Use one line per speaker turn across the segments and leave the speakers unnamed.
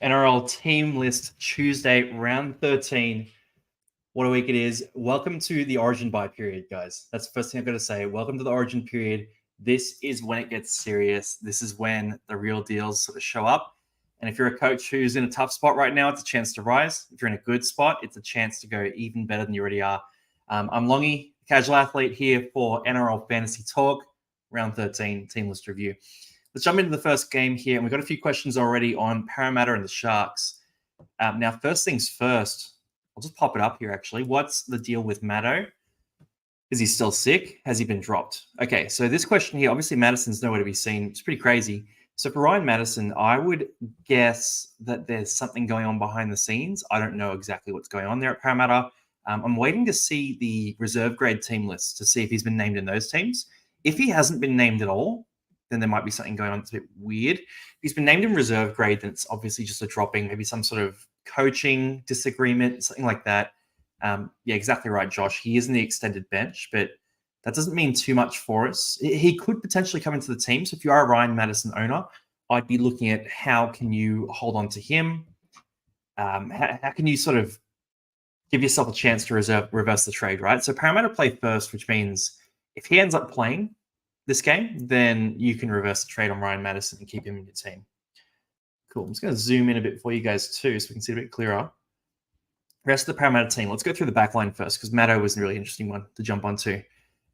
NRL team list Tuesday, round 13. What a week it is. Welcome to the origin bye period, guys. That's the first thing I've got to say. Welcome to the origin period. This is when it gets serious. This is when the real deals sort of show up. And if you're a coach who's in a tough spot right now, it's a chance to rise. If you're in a good spot, it's a chance to go even better than you already are. I'm Longy, casual athlete here for NRL Fantasy Talk, round 13, team list review. Let's jump into the first game here. And we've got a few questions already on Parramatta and the Sharks. Now, first things first, I'll just pop it up here, actually. What's the deal with Maddo? Is he still sick? Has he been dropped? Okay, so this question here, obviously Madison's nowhere to be seen. It's pretty crazy. So for Ryan Madison, I would guess that there's something going on behind the scenes. I don't know exactly what's going on there at Parramatta. I'm waiting to see the reserve grade team list to see if he's been named in those teams. If he hasn't been named at all, then there might be something going on that's a bit weird. If he's been named in reserve grade, then it's obviously just a dropping, maybe some sort of coaching disagreement, something like that. Yeah, exactly right, Josh. He is in the extended bench, but that doesn't mean too much for us. He could potentially come into the team. So if you are a Ryan Madison owner, I'd be looking at how can you hold on to him? How can you sort of give yourself a chance to reverse the trade, right? So Parramatta play first, which means if he ends up playing this game, then you can reverse the trade on Ryan Madison and keep him in your team. Cool. I'm just going to zoom in a bit for you guys too, so we can see it a bit clearer. Rest of the Parramatta team. Let's go through the backline first, because Maddo was a really interesting one to jump onto.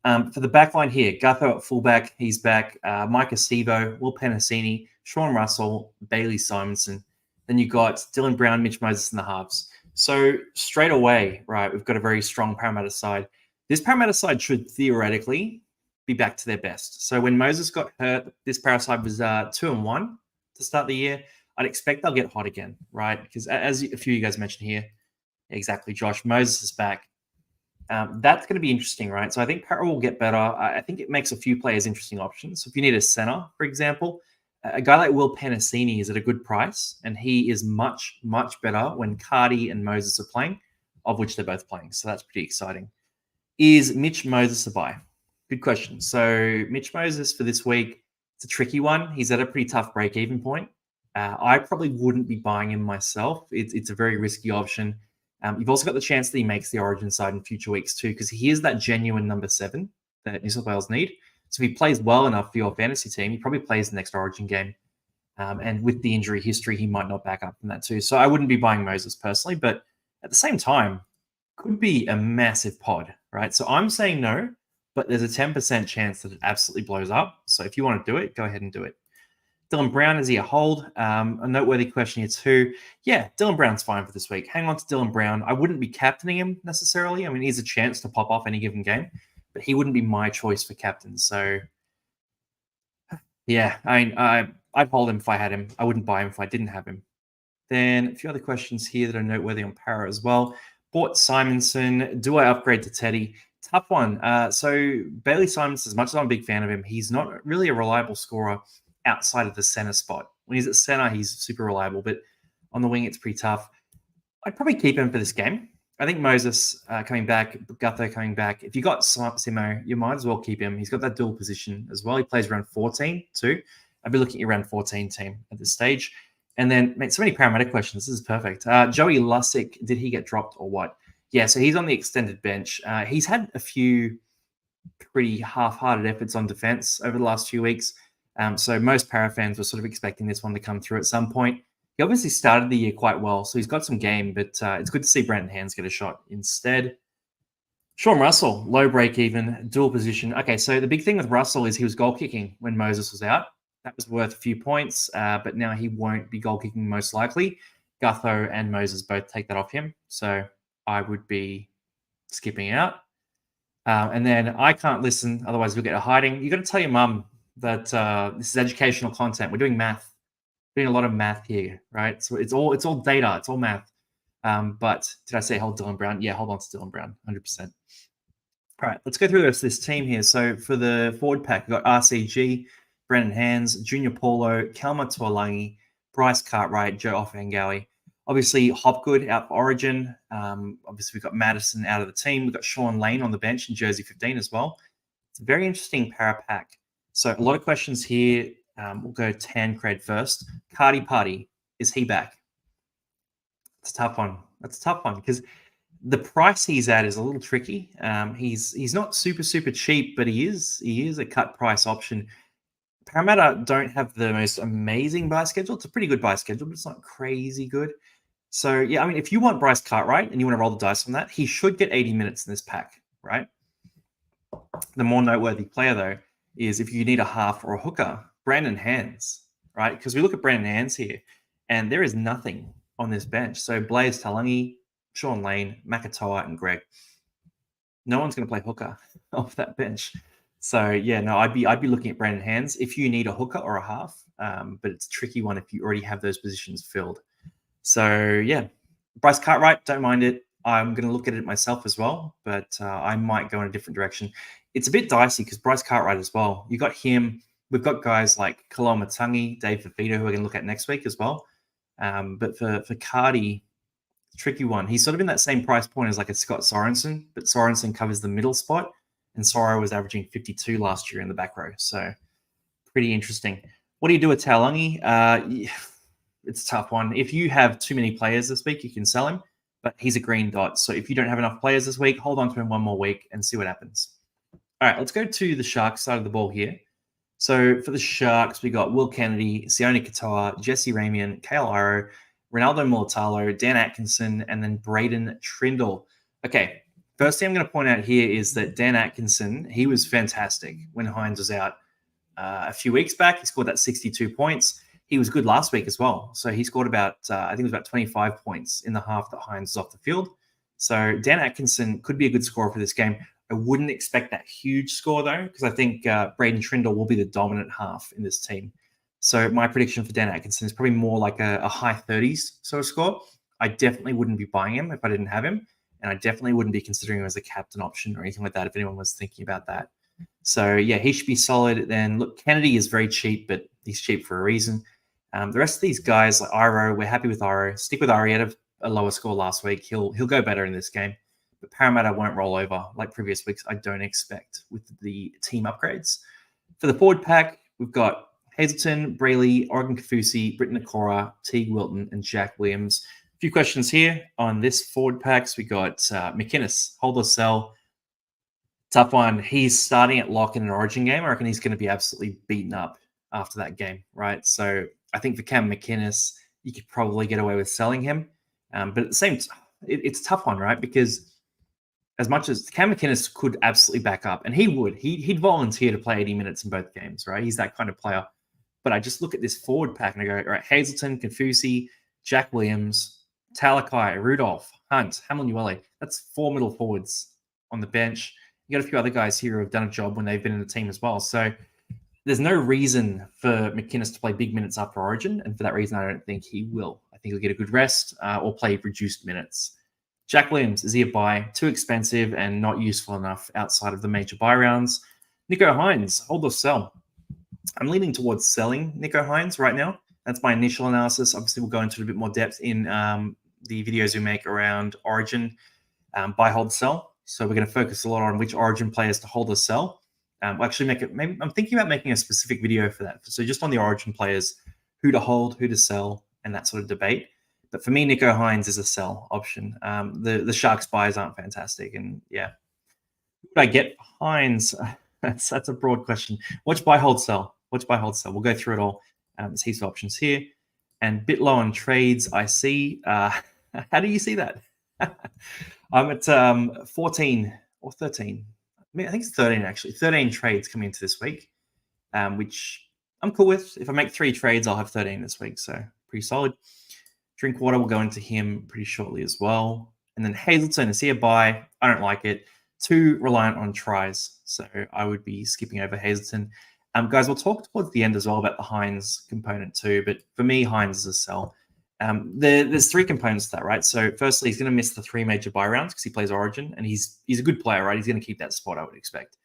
For the backline here, Gutho at fullback, he's back. Mike Acevo, Will Penasini, Sean Russell, Bailey Simonson. Then you got Dylan Brown, Mitch Moses in the halves. So straight away, right, we've got a very strong Parramatta side. This Parramatta side should theoretically be back to their best. So when Moses got hurt, this Parramatta side was 2-1 to start the year. I'd expect they'll get hot again, right? Because as a few of you guys mentioned here, exactly, Josh, Moses is back. That's going to be interesting, right? So I think Parra will get better. I think it makes a few players interesting options. So if you need a center, for example, a guy like Will Penasini is at a good price, and he is much, much better when Cardi and Moses are playing, of which they're both playing. So that's pretty exciting. Is Mitch Moses a buy? Good question. So Mitch Moses for this week, it's a tricky one. He's at a pretty tough break-even point. I probably wouldn't be buying him myself. It's a very risky option. You've also got the chance that he makes the origin side in future weeks too, because he is that genuine number 7 that New South Wales need. So if he plays well enough for your fantasy team, he probably plays the next origin game. And with the injury history, he might not back up from that too. So I wouldn't be buying Moses personally, but at the same time, could be a massive pod, right? So I'm saying no, but there's a 10% chance that it absolutely blows up. So if you want to do it, go ahead and do it. Dylan Brown, is he a hold? A noteworthy question here too. Yeah, Dylan Brown's fine for this week. Hang on to Dylan Brown. I wouldn't be captaining him necessarily. I mean, he's a chance to pop off any given game, but he wouldn't be my choice for captain. So yeah, I mean, I'd hold him if I had him. I wouldn't buy him if I didn't have him. Then a few other questions here that are noteworthy on Para as well. Bought Simonson. Do I upgrade to Teddy? Tough one. So Bailey Simonson, as much as I'm a big fan of him, he's not really a reliable scorer outside of the center spot. When he's at center, he's super reliable, but on the wing, it's pretty tough. I'd probably keep him for this game. I think Moses coming back, Gutho coming back. If you got Simo, you might as well keep him. He's got that dual position as well. He plays around 14 too. I'd be looking at around 14 team at this stage. And then, so many Parramatta questions. This is perfect. Joey Lussick, did he get dropped or what? Yeah, so he's on the extended bench. He's had a few pretty half-hearted efforts on defense over the last few weeks. So most Para fans were sort of expecting this one to come through at some point. He obviously started the year quite well, so he's got some game, but it's good to see Brandon Hands get a shot instead. Sean Russell, low break even, dual position. Okay, so the big thing with Russell is he was goal kicking when Moses was out. That was worth a few points, but now he won't be goal kicking most likely. Gutho and Moses both take that off him, so I would be skipping out. And then I can't listen, otherwise you'll get a hiding. You've got to tell your mum that this is educational content. We're doing math. We're doing a lot of math here, right? So it's all data. It's all math. But did I say hold Dylan Brown? Yeah, hold on to Dylan Brown, 100%. All right, let's go through this team here. So for the forward pack, we've got RCG, Brendan Hands, Junior Paulo, Kalma Tuolangi, Bryce Cartwright, Joe Offengawi. Obviously, Hopgood out for Origin. Obviously, we've got Madison out of the team. We've got Sean Lane on the bench in jersey 15 as well. It's a very interesting para pack. So a lot of questions here. We'll go Tancred first. Cardi Party, is he back? It's a tough one. That's a tough one because the price he's at is a little tricky. He's not super cheap, but he is a cut price option. Parramatta don't have the most amazing buy schedule. It's a pretty good buy schedule, but it's not crazy good. So yeah, I mean, if you want Bryce Cartwright and you want to roll the dice on that, he should get 80 minutes in this pack, right? The more noteworthy player though is if you need a half or a hooker, Brandon Hands, right? Because we look at Brandon Hands here, and there is nothing on this bench. So Blaze Talangi, Sean Lane, Makatoa, and Greg. No one's going to play hooker off that bench. So yeah, no, I'd be looking at Brandon Hands if you need a hooker or a half. But it's a tricky one if you already have those positions filled. So yeah, Bryce Cartwright, don't mind it. I'm going to look at it myself as well, but I might go in a different direction. It's a bit dicey because Bryce Cartwright as well. You got him. We've got guys like Kaloma Matangi, Dave Fafita, who we're going to look at next week as well. But for Cardi, tricky one. He's sort of in that same price point as like a Scott Sorensen, but Sorensen covers the middle spot, and Soro was averaging 52 last year in the back row. So pretty interesting. What do you do with Talangi? It's a tough one. If you have too many players this week, you can sell him, but he's a green dot. So if you don't have enough players this week, hold on to him one more week and see what happens. All right, let's go to the Sharks side of the ball here. So for the Sharks, we got Will Kennedy, Sione Katoa, Jesse Ramian, Kale Iro, Ronaldo Mulatalo, Dan Atkinson, and then Braden Trindle. Okay, first thing I'm going to point out here is that Dan Atkinson, he was fantastic when Hines was out a few weeks back. He scored that 62 points. He was good last week as well. So he scored about, I think it was about 25 points in the half that Hines was off the field. So Dan Atkinson could be a good scorer for this game. I wouldn't expect that huge score, though, because I think Braden Trindle will be the dominant half in this team. So my prediction for Dan Atkinson is probably more like a high 30s sort of score. I definitely wouldn't be buying him if I didn't have him. And I definitely wouldn't be considering him as a captain option or anything like that if anyone was thinking about that. So, yeah, he should be solid. Then, look, Kennedy is very cheap, but he's cheap for a reason. The rest of these guys, like Iro, we're happy with Iro. Stick with Iro. He had a lower score last week. He'll go better in this game. But Parramatta won't roll over like previous weeks, I don't expect, with the team upgrades. For the forward pack, we've got Hazleton, Brayley, Oregon Kafusi, Britton Nakora, Teague Wilton, and Jack Williams. A few questions here on this forward packs. We got McInnes, hold or sell. Tough one. He's starting at lock in an Origin game. I reckon he's going to be absolutely beaten up after that game, right? So I think for Cam McInnes, you could probably get away with selling him. But at the same time, it's a tough one, right? Because as much as Cam McInnes could absolutely back up, and he would, he'd volunteer to play 80 minutes in both games, right? He's that kind of player. But I just look at this forward pack and I go, all right, Hazleton, Kafusi, Jack Williams, Talakai, Rudolph, Hunt, Hamlin-Uele. That's 4 middle forwards on the bench. You got a few other guys here who have done a job when they've been in the team as well. So there's no reason for McInnes to play big minutes after Origin. And for that reason, I don't think he will. I think he'll get a good rest or play reduced minutes. Jack Williams, is he a buy? Too expensive and not useful enough outside of the major buy rounds. Nico Hines, hold or sell? I'm leaning towards selling Nico Hines right now. That's my initial analysis. Obviously, we'll go into a bit more depth in the videos we make around Origin, buy, hold, sell. So we're going to focus a lot on which Origin players to hold or sell. We'll actually make it. Maybe I'm thinking about making a specific video for that. So just on the Origin players, who to hold, who to sell, and that sort of debate. But for me, Nico Hines is a sell option. The Sharks buys aren't fantastic, and yeah, who would I get Hines? That's a broad question. Which buy, hold, sell? Which buy, hold, sell? We'll go through it all. There's heaps of options here, and a bit low on trades. I see. How do you see that? I'm at 14 or 13. I think it's 13 actually. 13 trades coming into this week, which I'm cool with. If I make 3 trades, I'll have 13 this week, so pretty solid. Drinkwater will go into him pretty shortly as well. And then Hazleton, is he a buy? I don't like it. Too reliant on tries, so I would be skipping over Hazleton. Guys, we'll talk towards the end as well about the Hines component too, but for me, Hines is a sell. There's 3 components to that, right? So firstly, he's going to miss the 3 major buy rounds because he plays Origin, and he's a good player, right? He's going to keep that spot, I would expect.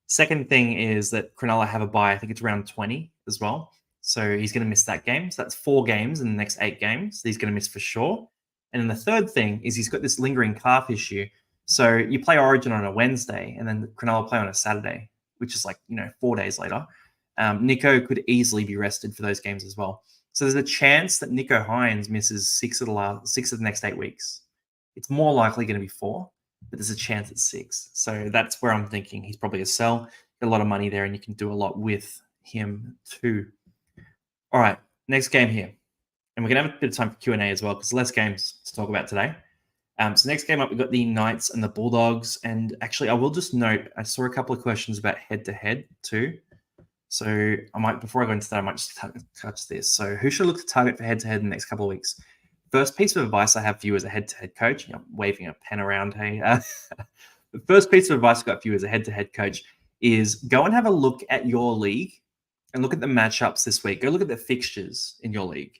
Second thing is that Cronulla have a buy. I think it's around 20 as well. So he's going to miss that game. So that's 4 games in the next 8 games that he's going to miss for sure. And then the third thing is he's got this lingering calf issue. So you play Origin on a Wednesday, and then Cronulla play on a Saturday, which is like, 4 days later. Nico could easily be rested for those games as well. So there's a chance that Nico Hines misses six of the next 8 weeks. It's more likely going to be 4, but there's a chance it's 6. So that's where I'm thinking he's probably a sell. Get a lot of money there, and you can do a lot with him too. All right, next game here. And we're going to have a bit of time for Q&A as well because less games to talk about today. So next game up, we've got the Knights and the Bulldogs. And actually, I will just note, I saw a couple of questions about head-to-head too. So before I go into that, I might just touch this. So who should look to target for head-to-head in the next couple of weeks? First piece of advice I have for you as a head-to-head coach, I'm waving a pen around, hey. The first piece of advice I've got for you as a head-to-head coach is go and have a look at your league and look at the matchups this week. Go look at the fixtures in your league.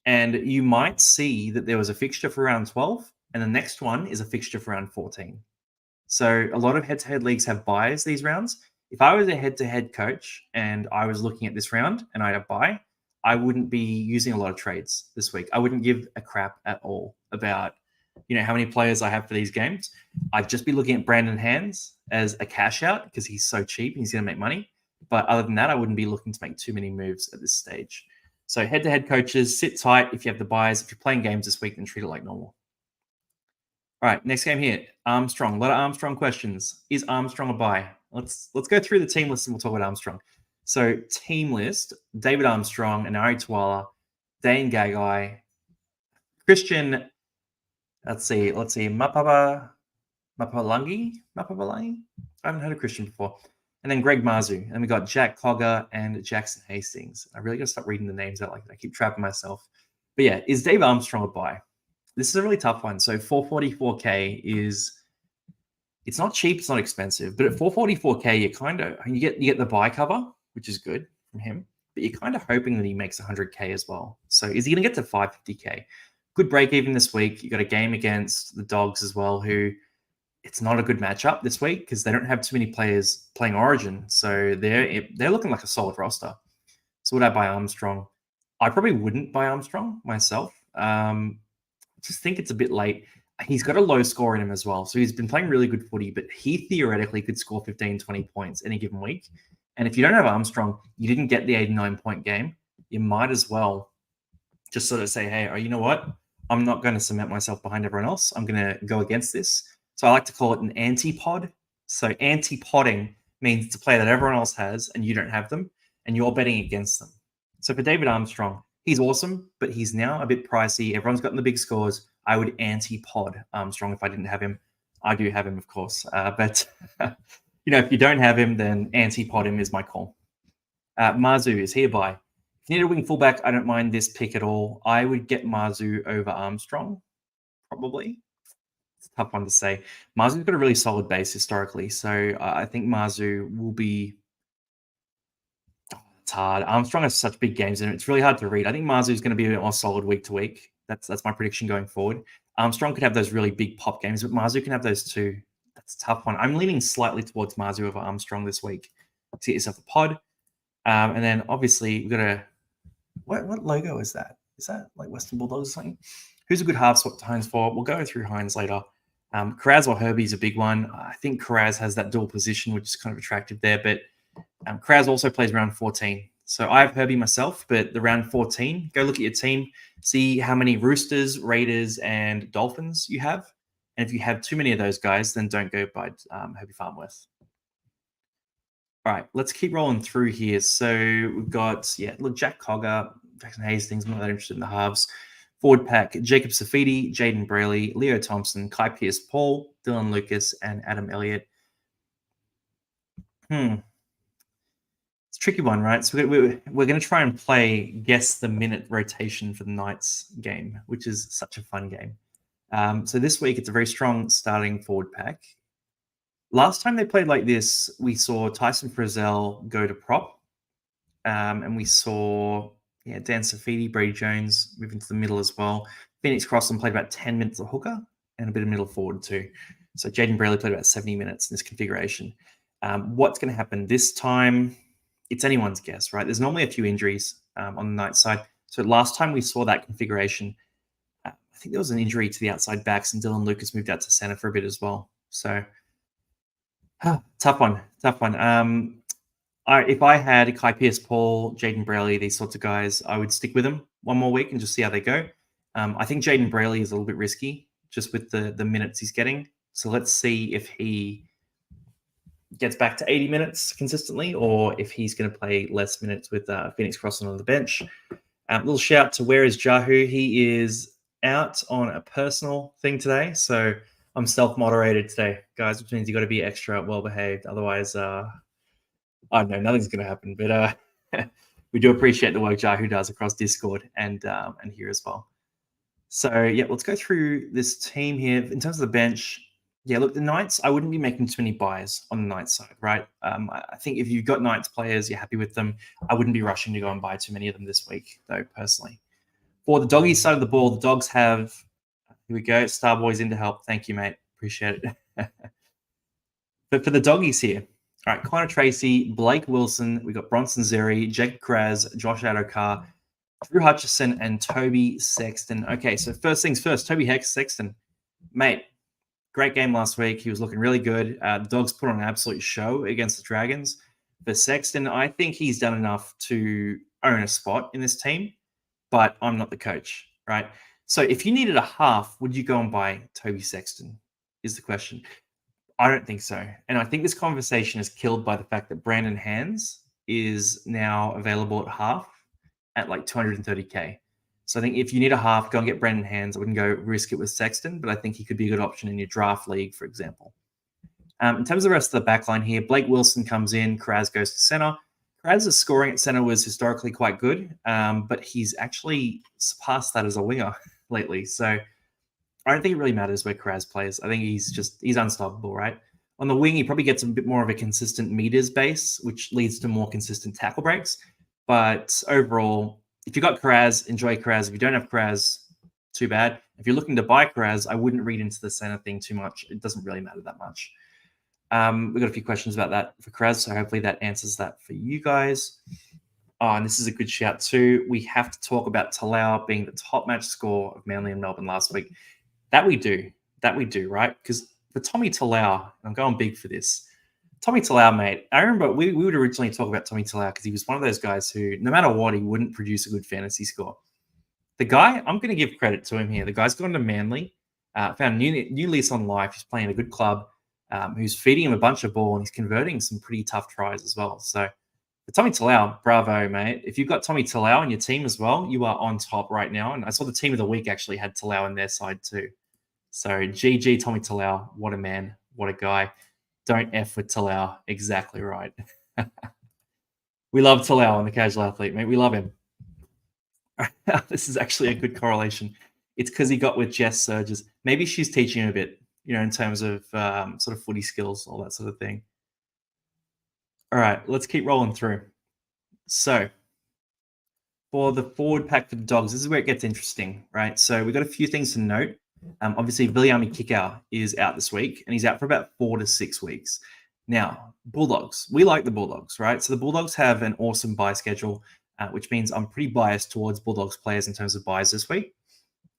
And you might see that there was a fixture for round 12, and the next one is a fixture for round 14. So a lot of head-to-head leagues have buys these rounds. If I was a head-to-head coach and I was looking at this round and I had a buy, I wouldn't be using a lot of trades this week. I wouldn't give a crap at all about how many players I have for these games. I'd just be looking at Brandon Hands as a cash out because he's so cheap and he's going to make money. But other than that, I wouldn't be looking to make too many moves at this stage. So head-to-head coaches, sit tight if you have the buys. If you're playing games this week, then treat it like normal. All right, next game here. Armstrong. A lot of Armstrong questions. Is Armstrong a buy? Let's go through the team list and we'll talk about Armstrong. So team list: David Armstrong, Anari Tuala, Dane Gagai, Christian. Let's see, Mapapalangi. I haven't heard of Christian before. And then Greg Marzu. And we got Jack Cogger and Jackson Hastings. I really got to stop reading the names out like that. I keep trapping myself. But yeah, is David Armstrong a buy? This is a really tough one. So 444K it's not cheap, it's not expensive, but at 444K, you get the buy cover, which is good from him, but you're kind of hoping that he makes 100K as well. So is he going to get to 550K? Good break even this week. You got a game against the Dogs as well, who it's not a good matchup this week because they don't have too many players playing Origin. So they're looking like a solid roster. So would I buy Armstrong? I probably wouldn't buy Armstrong myself. Just think it's a bit late. He's got a low score in him as well. So he's been playing really good footy, but he theoretically could score 15, 20 points any given week. And if you don't have Armstrong, you didn't get the 89-point game, you might as well just sort of say, hey, you know what? I'm not going to cement myself behind everyone else. I'm going to go against this. So I like to call it an anti-pod. So anti-podding means it's a player that everyone else has and you don't have them, and you're betting against them. So for David Armstrong, he's awesome, but he's now a bit pricey. Everyone's gotten the big scores. I would anti-pod Armstrong if I didn't have him. I do have him, of course. But, if you don't have him, then anti-pod him is my call. Marzu, is he a buy? If you need a wing fullback, I don't mind this pick at all. I would get Marzu over Armstrong, probably. It's a tough one to say. Marzu's got a really solid base historically, so I think Marzu will be... It's hard. Armstrong has such big games, and it's really hard to read. I think Marzu is going to be a bit more solid week to week. That's my prediction going forward. Armstrong could have those really big pop games, but Marzu can have those too. That's a tough one. I'm leaning slightly towards Marzu over Armstrong this week to get yourself a pod. And then obviously we've got a... What logo is that? Is that like Western Bulldogs or something? Who's a good half swap to Hines for? We'll go through Hines later. Karaz or Herbie is a big one. I think Karaz has that dual position, which is kind of attractive there, but Karaz also plays round 14. So I have Herbie myself, but the round 14, go look at your team, see how many Roosters, Raiders, and Dolphins you have. And if you have too many of those guys, then don't go by Herbie Farmworth. All right, let's keep rolling through here. So we've got, Jack Cogger, Jackson Hastings, I'm not that interested in the halves. Forward pack, Jacob Safidi, Jaden Braley, Leo Thompson, Kai Pearce-Paul, Dylan Lucas, and Adam Elliott. It's a tricky one, right? So we're going to try and play guess the minute rotation for the Knights game, which is such a fun game. So this week, it's a very strong starting forward pack. Last time they played like this, we saw Tyson Frizzell go to prop. And we saw Dan Safidi, Brady Jones move into the middle as well. Phoenix Crossland played about 10 minutes of hooker and a bit of middle forward too. So Jaden Braley played about 70 minutes in this configuration. What's going to happen this time? It's anyone's guess, right? There's normally a few injuries on the Knights side. So last time we saw that configuration, I think there was an injury to the outside backs and Dylan Lucas moved out to center for a bit as well. So tough one. If I had Kai Pearce-Paul, Jaden Braley, these sorts of guys, I would stick with them. one more week and just see how they go. I think Jaden Brayley is a little bit risky just with the minutes he's getting. So let's see if he gets back to 80 minutes consistently or if he's going to play less minutes with Phoenix Crossland on the bench. Little shout to where is Jahu? He is out on a personal thing today. So I'm self-moderated today, guys, which means you got to be extra well-behaved. Otherwise, I don't know, nothing's going to happen. But we do appreciate the work Jahu does across Discord and here as well. So, yeah, let's go through this team here. In terms of the bench, yeah, look, the Knights, I wouldn't be making too many buys on the Knights side, right? I think if you've got Knights players, you're happy with them, I wouldn't be rushing to go and buy too many of them this week, though, personally. For the Doggies side of the ball, the Dogs have, here we go, Starboy's in to help. Thank you, mate. Appreciate it. But for the Doggies here, all right, Connor Tracy, Blake Wilson, we've got Bronson Zeri, Jake Kraz, Josh Adokar, Drew Hutchison, and Toby Sexton. Okay, so first things first, Toby Sexton. Mate, great game last week. He was looking really good. The Dogs put on an absolute show against the Dragons. For Sexton, I think he's done enough to own a spot in this team, but I'm not the coach, right? So if you needed a half, would you go and buy Toby Sexton is the question. I don't think so. And I think this conversation is killed by the fact that Brandon Hands is now available at half at like 230K. So I think if you need a half, go and get Brandon Hands. I wouldn't go risk it with Sexton, but I think he could be a good option in your draft league, for example. In terms of the rest of the back line here, Blake Wilson comes in, Kraz goes to center. Kraz's scoring at center was historically quite good, but he's actually surpassed that as a winger lately. So I don't think it really matters where Kraz plays. I think he's unstoppable, right? On the wing, he probably gets a bit more of a consistent meters base, which leads to more consistent tackle breaks. But overall, if you've got Kraz, enjoy Kraz. If you don't have Kraz, too bad. If you're looking to buy Kraz, I wouldn't read into the center thing too much. It doesn't really matter that much. We've got a few questions about that for Kraz, so hopefully that answers that for you guys. Oh, and this is a good shout too. We have to talk about Talau being the top match score of Manly and Melbourne last week. That we do, right? Because for Tommy Talau, I'm going big for this. Tommy Talau, mate, I remember we would originally talk about Tommy Talau because he was one of those guys who, no matter what, he wouldn't produce a good fantasy score. The guy, I'm going to give credit to him here. The guy's gone to Manly, found a new lease on life. He's playing a good club, who's feeding him a bunch of ball, and he's converting some pretty tough tries as well. So for Tommy Talau, bravo, mate. If you've got Tommy Talau on your team as well, you are on top right now. And I saw the team of the week actually had Talau in their side too. So GG Tommy Talau, what a man, what a guy. Don't F with Talau. Exactly right. We love Talau on the Casual Athlete, mate. We love him. This is actually a good correlation. It's because he got with Jess Surges. Maybe she's teaching him a bit, in terms of sort of footy skills, all that sort of thing. All right, let's keep rolling through. So for the forward pack for the Dogs, this is where it gets interesting, right? So we've got a few things to note. Obviously, Viliami Kikau is out this week, and he's out for about 4 to 6 weeks. Now, Bulldogs. We like the Bulldogs, right? So the Bulldogs have an awesome buy schedule, which means I'm pretty biased towards Bulldogs players in terms of buys this week.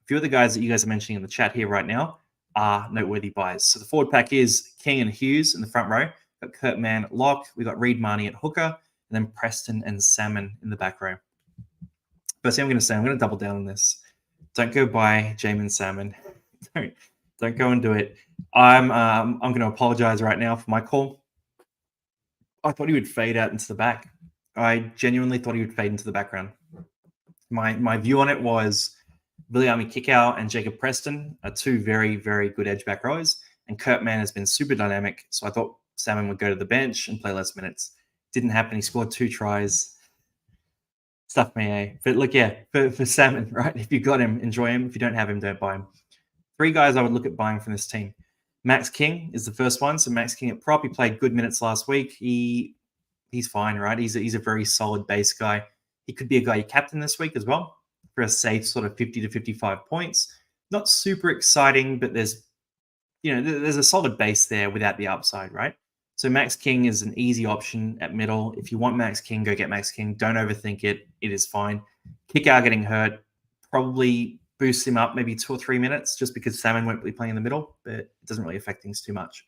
A few of the guys that you guys are mentioning in the chat here right now are noteworthy buys. So the forward pack is King and Hughes in the front row. We've got Kurt Mann at lock. We've got Reed Marnie at hooker, and then Preston and Salmon in the back row. First thing I'm going to say, I'm going to double down on this. Don't go buy Jamin Salmon. Don't go and do it. I'm going to apologize right now for my call. I thought he would fade out into the back. I genuinely thought he would fade into the background. My view on it was Viliami Kikau and Jacob Preston are two very, very good edge back rows, and Kurt Mann has been super dynamic. So I thought Salmon would go to the bench and play less minutes. Didn't happen. He scored 2 tries. Stuff me, eh? But look, yeah, for Salmon, right? If you got him, enjoy him. If you don't have him, don't buy him. 3 guys I would look at buying from this team. Max King is the first one. So Max King at prop, he played good minutes last week. He's fine, right? He's a very solid base guy. He could be a guy you captain this week as well for a safe sort of 50 to 55 points. Not super exciting, but there's a solid base there without the upside, right? So Max King is an easy option at middle. If you want Max King, go get Max King. Don't overthink it. It is fine. Kikau getting hurt probably boosts him up maybe 2 or 3 minutes just because Salmon won't be playing in the middle, but it doesn't really affect things too much.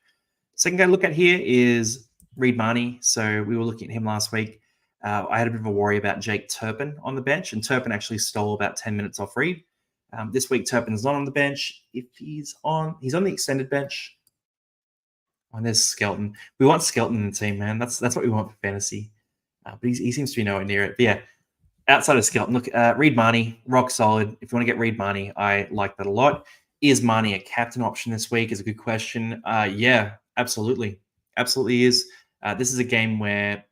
Second guy to look at here is Reed Marnie. So we were looking at him last week. I had a bit of a worry about Jake Turpin on the bench, and Turpin actually stole about 10 minutes off Reed. This week, Turpin's not on the bench. If he's on the extended bench. Oh, and there's Skelton. We want Skelton in the team, man. That's what we want for fantasy. But he seems to be nowhere near it. But yeah, outside of Skelton, look, Reed Marnie, rock solid. If you want to get Reed Marnie, I like that a lot. Is Marnie a captain option this week? Is a good question. Yeah, absolutely. Absolutely is. This is a game where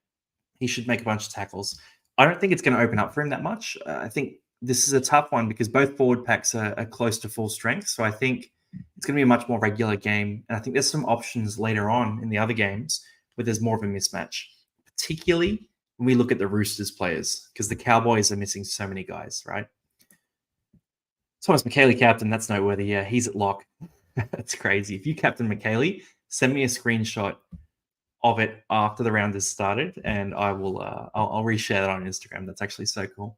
he should make a bunch of tackles. I don't think it's going to open up for him that much. I think this is a tough one because both forward packs are close to full strength. So I think it's going to be a much more regular game. And I think there's some options later on in the other games where there's more of a mismatch, particularly when we look at the Roosters players, because the Cowboys are missing so many guys, right? Thomas McKaylee captain, that's noteworthy. Yeah, he's at lock. That's crazy. If you captain McKaylee, send me a screenshot of it after the round has started, and I will I'll reshare that on Instagram. That's actually so cool.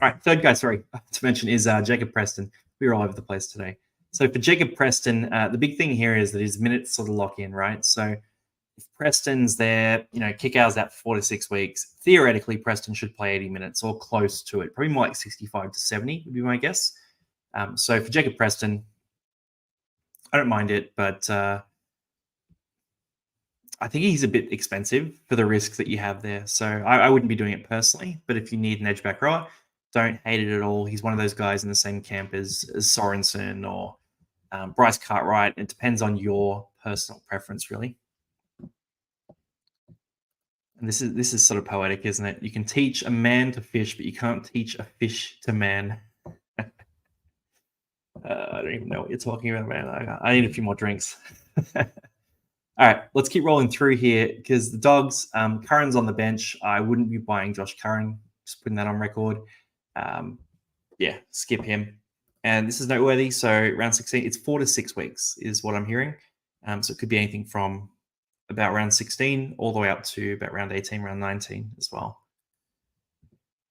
All right, third guy, sorry, to mention is Jacob Preston. We were all over the place today. So for Jacob Preston, the big thing here is that his minutes sort of lock in, right? So if Preston's there, kick hours out for 4 to 6 weeks, theoretically Preston should play 80 minutes or close to it. Probably more like 65 to 70 would be my guess. So for Jacob Preston, I don't mind it, but I think he's a bit expensive for the risk that you have there. So I wouldn't be doing it personally, but if you need an edge back row, don't hate it at all. He's one of those guys in the same camp as Sorensen or Bryce Cartwright. It depends on your personal preference, really. And this is sort of poetic, isn't it? You can teach a man to fish, but you can't teach a fish to man. I don't even know what you're talking about, man. I need a few more drinks. All right, let's keep rolling through here because the Dogs, Curran's on the bench. I wouldn't be buying Josh Curran, just putting that on record. Yeah, skip him. And this is noteworthy. So round 16, it's 4 to 6 weeks is what I'm hearing. So it could be anything from about round 16 all the way up to about round 18, round 19 as well.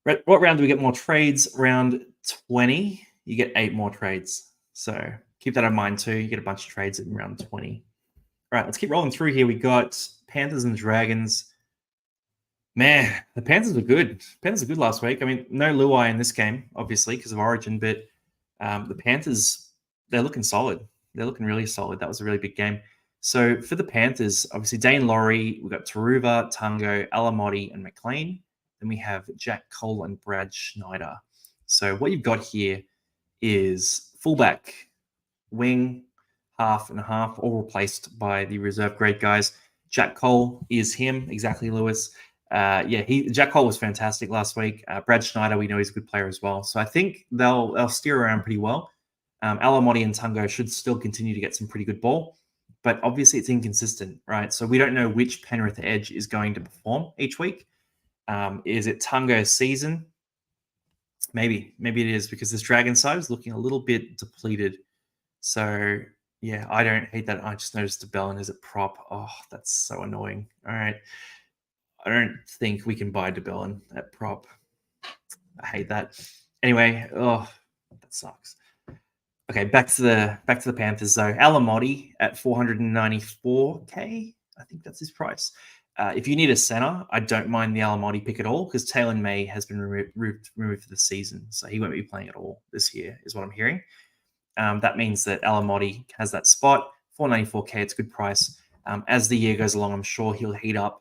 What round do we get more trades? Round 20, you get 8 more trades. So keep that in mind too. You get a bunch of trades in round 20. All right, let's keep rolling through here. We got Panthers and Dragons. Man, the Panthers were good. Panthers were good last week. I mean, no Luai in this game, obviously, because of Origin, but the Panthers, they're looking solid. They're looking really solid. That was a really big game. So for the Panthers, obviously Dane Laurie, we've got Taruva, Tungo, Alamotti, and McLean. Then we have Jack Cole and Brad Schneider. So what you've got here is fullback, wing, half and half, all replaced by the reserve grade guys. Jack Cole is him, exactly, Lewis. Jack Cole was fantastic last week. Brad Schneider, we know he's a good player as well. So I think they'll steer around pretty well. Alamotti and Tungo should still continue to get some pretty good ball, but obviously it's inconsistent, right? So we don't know which Penrith edge is going to perform each week. Is it Tungo's season? Maybe it is because this Dragon side is looking a little bit depleted. So yeah, I don't hate that. I just noticed DeBellin is a prop. Oh, that's so annoying. All right. I don't think we can buy DeBellin at prop. I hate that. Anyway, that sucks. Okay, back to the Panthers though. Alamotti at 494K. I think that's his price. If you need a center, I don't mind the Alamotti pick at all because Taylor May has been removed for the season, so he won't be playing at all this year, is what I'm hearing. That means that Alamotti has that spot. 494K, it's a good price. As the year goes along, I'm sure he'll heat up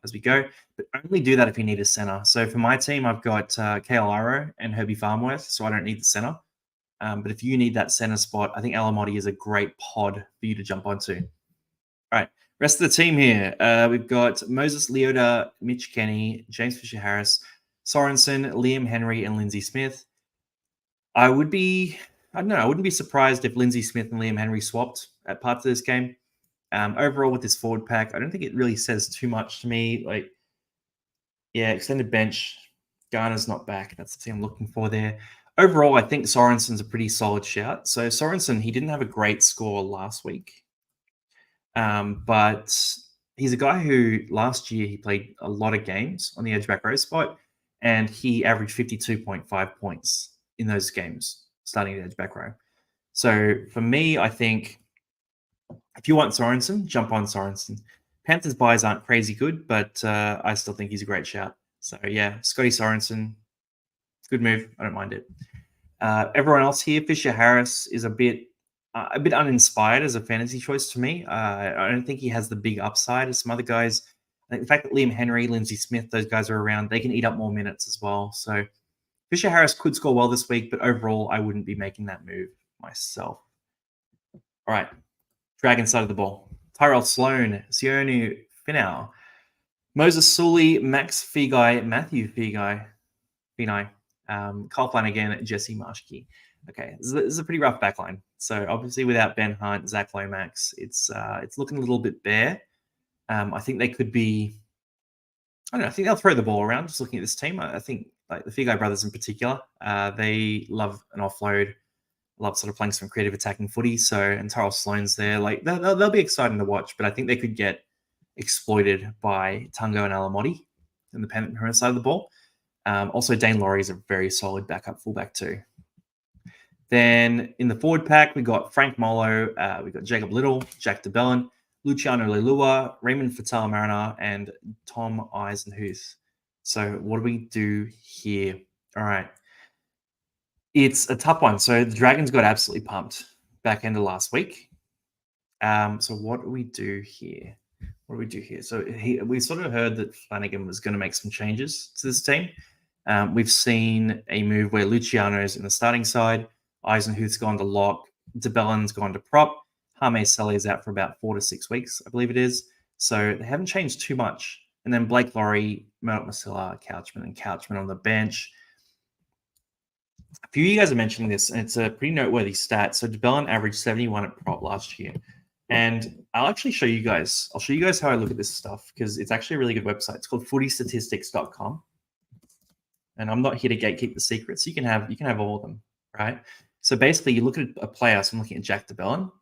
as we go, but only do that if you need a center. So for my team, I've got Kale Iro and Herbie Farmworth, so I don't need the center. But if you need that center spot, I think Alamotti is a great pod for you to jump onto. All right, rest of the team here. We've got Moses Leota, Mitch Kenny, James Fisher-Harris, Sorensen, Liam Henry, and Lindsay Smith. I wouldn't be surprised if Lindsay Smith and Liam Henry swapped at parts of this game. Overall, with this forward pack, I don't think it really says too much to me. Extended bench. Garner's not back. That's the thing I'm looking for there. Overall, I think Sorensen's a pretty solid shout. So Sorensen, he didn't have a great score last week. But he's a guy who last year he played a lot of games on the edge back row spot, and he averaged 52.5 points in those games starting at edge back row. So for me, I think if you want Sorensen, jump on Sorensen. Panthers buys aren't crazy good, but I still think he's a great shout. So yeah, Scotty Sorensen, good move. I don't mind it. Everyone else here, Fisher Harris is a bit uninspired as a fantasy choice to me. I don't think he has the big upside as some other guys. I think the fact that Liam Henry, Lindsay Smith, those guys are around, they can eat up more minutes as well. So Fisher Harris could score well this week, but overall, I wouldn't be making that move myself. All right, Dragon side of the ball. Tyrell Sloan, Sionu Finau, Moses Sully, Max Feagai, Matthew Feagai, Kyle Flanagan, Jesse Marshke. Okay, this is a pretty rough backline. So obviously without Ben Hunt, Zach Lomax, it's looking a little bit bare. I think they could be, I don't know, I think they'll throw the ball around just looking at this team. I think like the Feagai brothers in particular, they love an offload, love sort of playing some creative attacking footy. So, and Tyrell Sloan's there. Like they'll be exciting to watch, but I think they could get exploited by Tungo and Alamotti in the Penrith side of the ball. Also, Dane Laurie is a very solid backup fullback too. Then in the forward pack, we got Frank Molo, we got Jacob Little, Jack DeBellin, Luciano Leilua, Raymond Fatale-Mariner, and Tom Eisenhuth. So what do we do here? All right. It's a tough one. So the Dragons got absolutely pumped back end of last week. So what do we do here? So we sort of heard that Flanagan was going to make some changes to this team. We've seen a move where Luciano's in the starting side, Eisenhuth's gone to lock, DeBellin's gone to prop, Hame Sele is out for about 4 to 6 weeks, I believe it is. So they haven't changed too much. And then Blake Laurie, Murdoch Masila, Couchman on the bench. A few of you guys are mentioning this, and it's a pretty noteworthy stat. So DeBellin averaged 71 at prop last year. And I'll actually show you guys. I'll show you guys how I look at this stuff because it's actually a really good website. It's called footystatistics.com. And I'm not here to gatekeep the secrets. You can have all of them, right? So basically, you look at a player. So I'm looking at Jack DeBellin,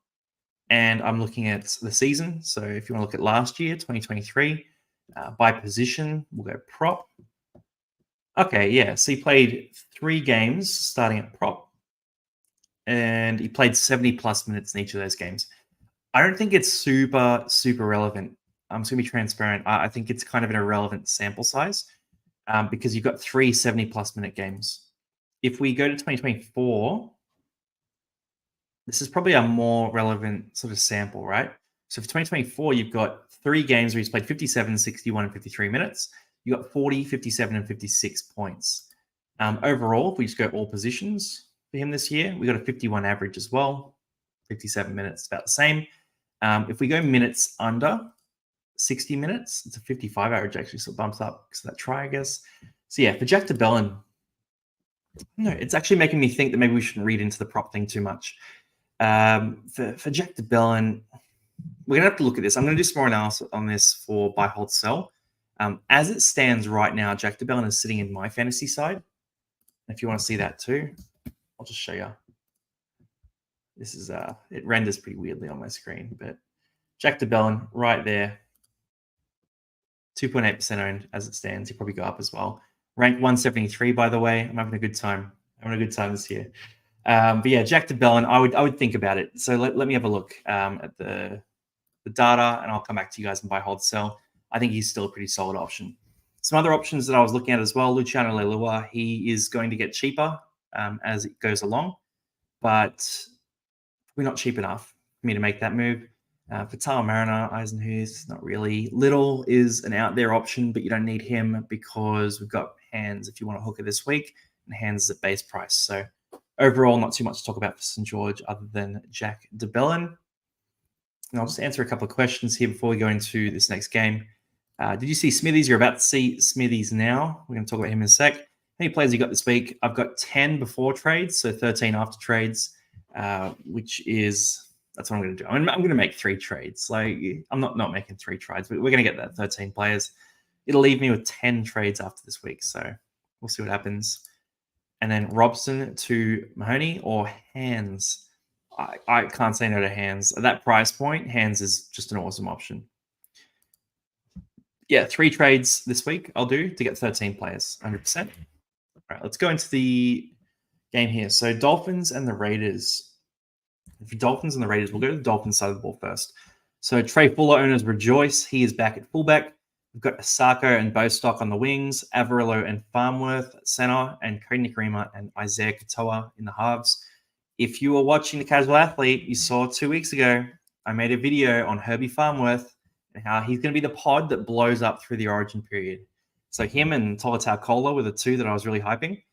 and I'm looking at the season. So if you want to look at last year, 2023, by position, we'll go prop. Okay, yeah. So he played 3 games starting at prop, and he played 70 plus minutes in each of those games. I don't think it's super relevant. I'm just going to be transparent. I think it's kind of an irrelevant sample size because you've got 3 70-plus minute games. If we go to 2024, this is probably a more relevant sort of sample, right? So for 2024, you've got 3 games where he's played 57, 61, and 53 minutes. You got 40, 57, and 56 points. Overall, if we just go all positions for him this year, we got a 51 average as well. 57 minutes, about the same. If we go minutes under 60 minutes, it's a 55 average actually, so it bumps up because of that try, I guess. So yeah, for Jack DeBellin, no, it's actually making me think that maybe we shouldn't read into the prop thing too much. For Jack DeBellin, we're gonna have to look at this. I'm gonna do some more analysis on this for buy, hold, sell. As it stands right now, Jack DeBellin is sitting in my fantasy side. If you want to see that too, I'll just show you. This is it renders pretty weirdly on my screen, but Jack DeBellin right there, 2.8% owned as it stands. He'll probably go up as well. Rank 173, by the way. I'm having a good time. This year. But yeah, Jack DeBellin, I would think about it. So let me have a look at the data, and I'll come back to you guys and buy, hold, sell. I think he's still a pretty solid option. Some other options that I was looking at as well, Luciano Leilua, he is going to get cheaper as it goes along, but we're not cheap enough for me to make that move. Fatale-Mariner, Eisenhuth, not really. Little is an out there option, but you don't need him because we've got Hands if you want a hooker this week, and Hands is at base price. So overall, not too much to talk about for St. George other than Jack DeBellin. And I'll just answer a couple of questions here before we go into this next game. Did you see Smithies? You're about to see Smithies now. We're going to talk about him in a sec. How many players you got this week? I've got 10 before trades, so 13 after trades, which is... That's what I'm going to do. I'm going to make 3 trades. Like I'm not making 3 trades, but we're going to get that 13 players. It'll leave me with 10 trades after this week. So we'll see what happens. And then Robson to Mahoney or Hands. I can't say no to Hands. At that price point, Hands is just an awesome option. Yeah, 3 trades this week I'll do to get 13 players, 100%. All right, let's go into the game here. So Dolphins and the Raiders. For Dolphins and the Raiders, we'll go to the Dolphins side of the ball first. So Trey Fuller owners rejoice. He is back at fullback. We've got Asako and Bostock on the wings, Averillo and Farmworth at centre, and Cody Nikarima and Isaiah Katoa in the halves. If you were watching The Casual Athlete, you saw 2 weeks ago, I made a video on Herbie Farmworth and how he's going to be the pod that blows up through the origin period. So him and Tolotau Kola were the two that I was really hyping.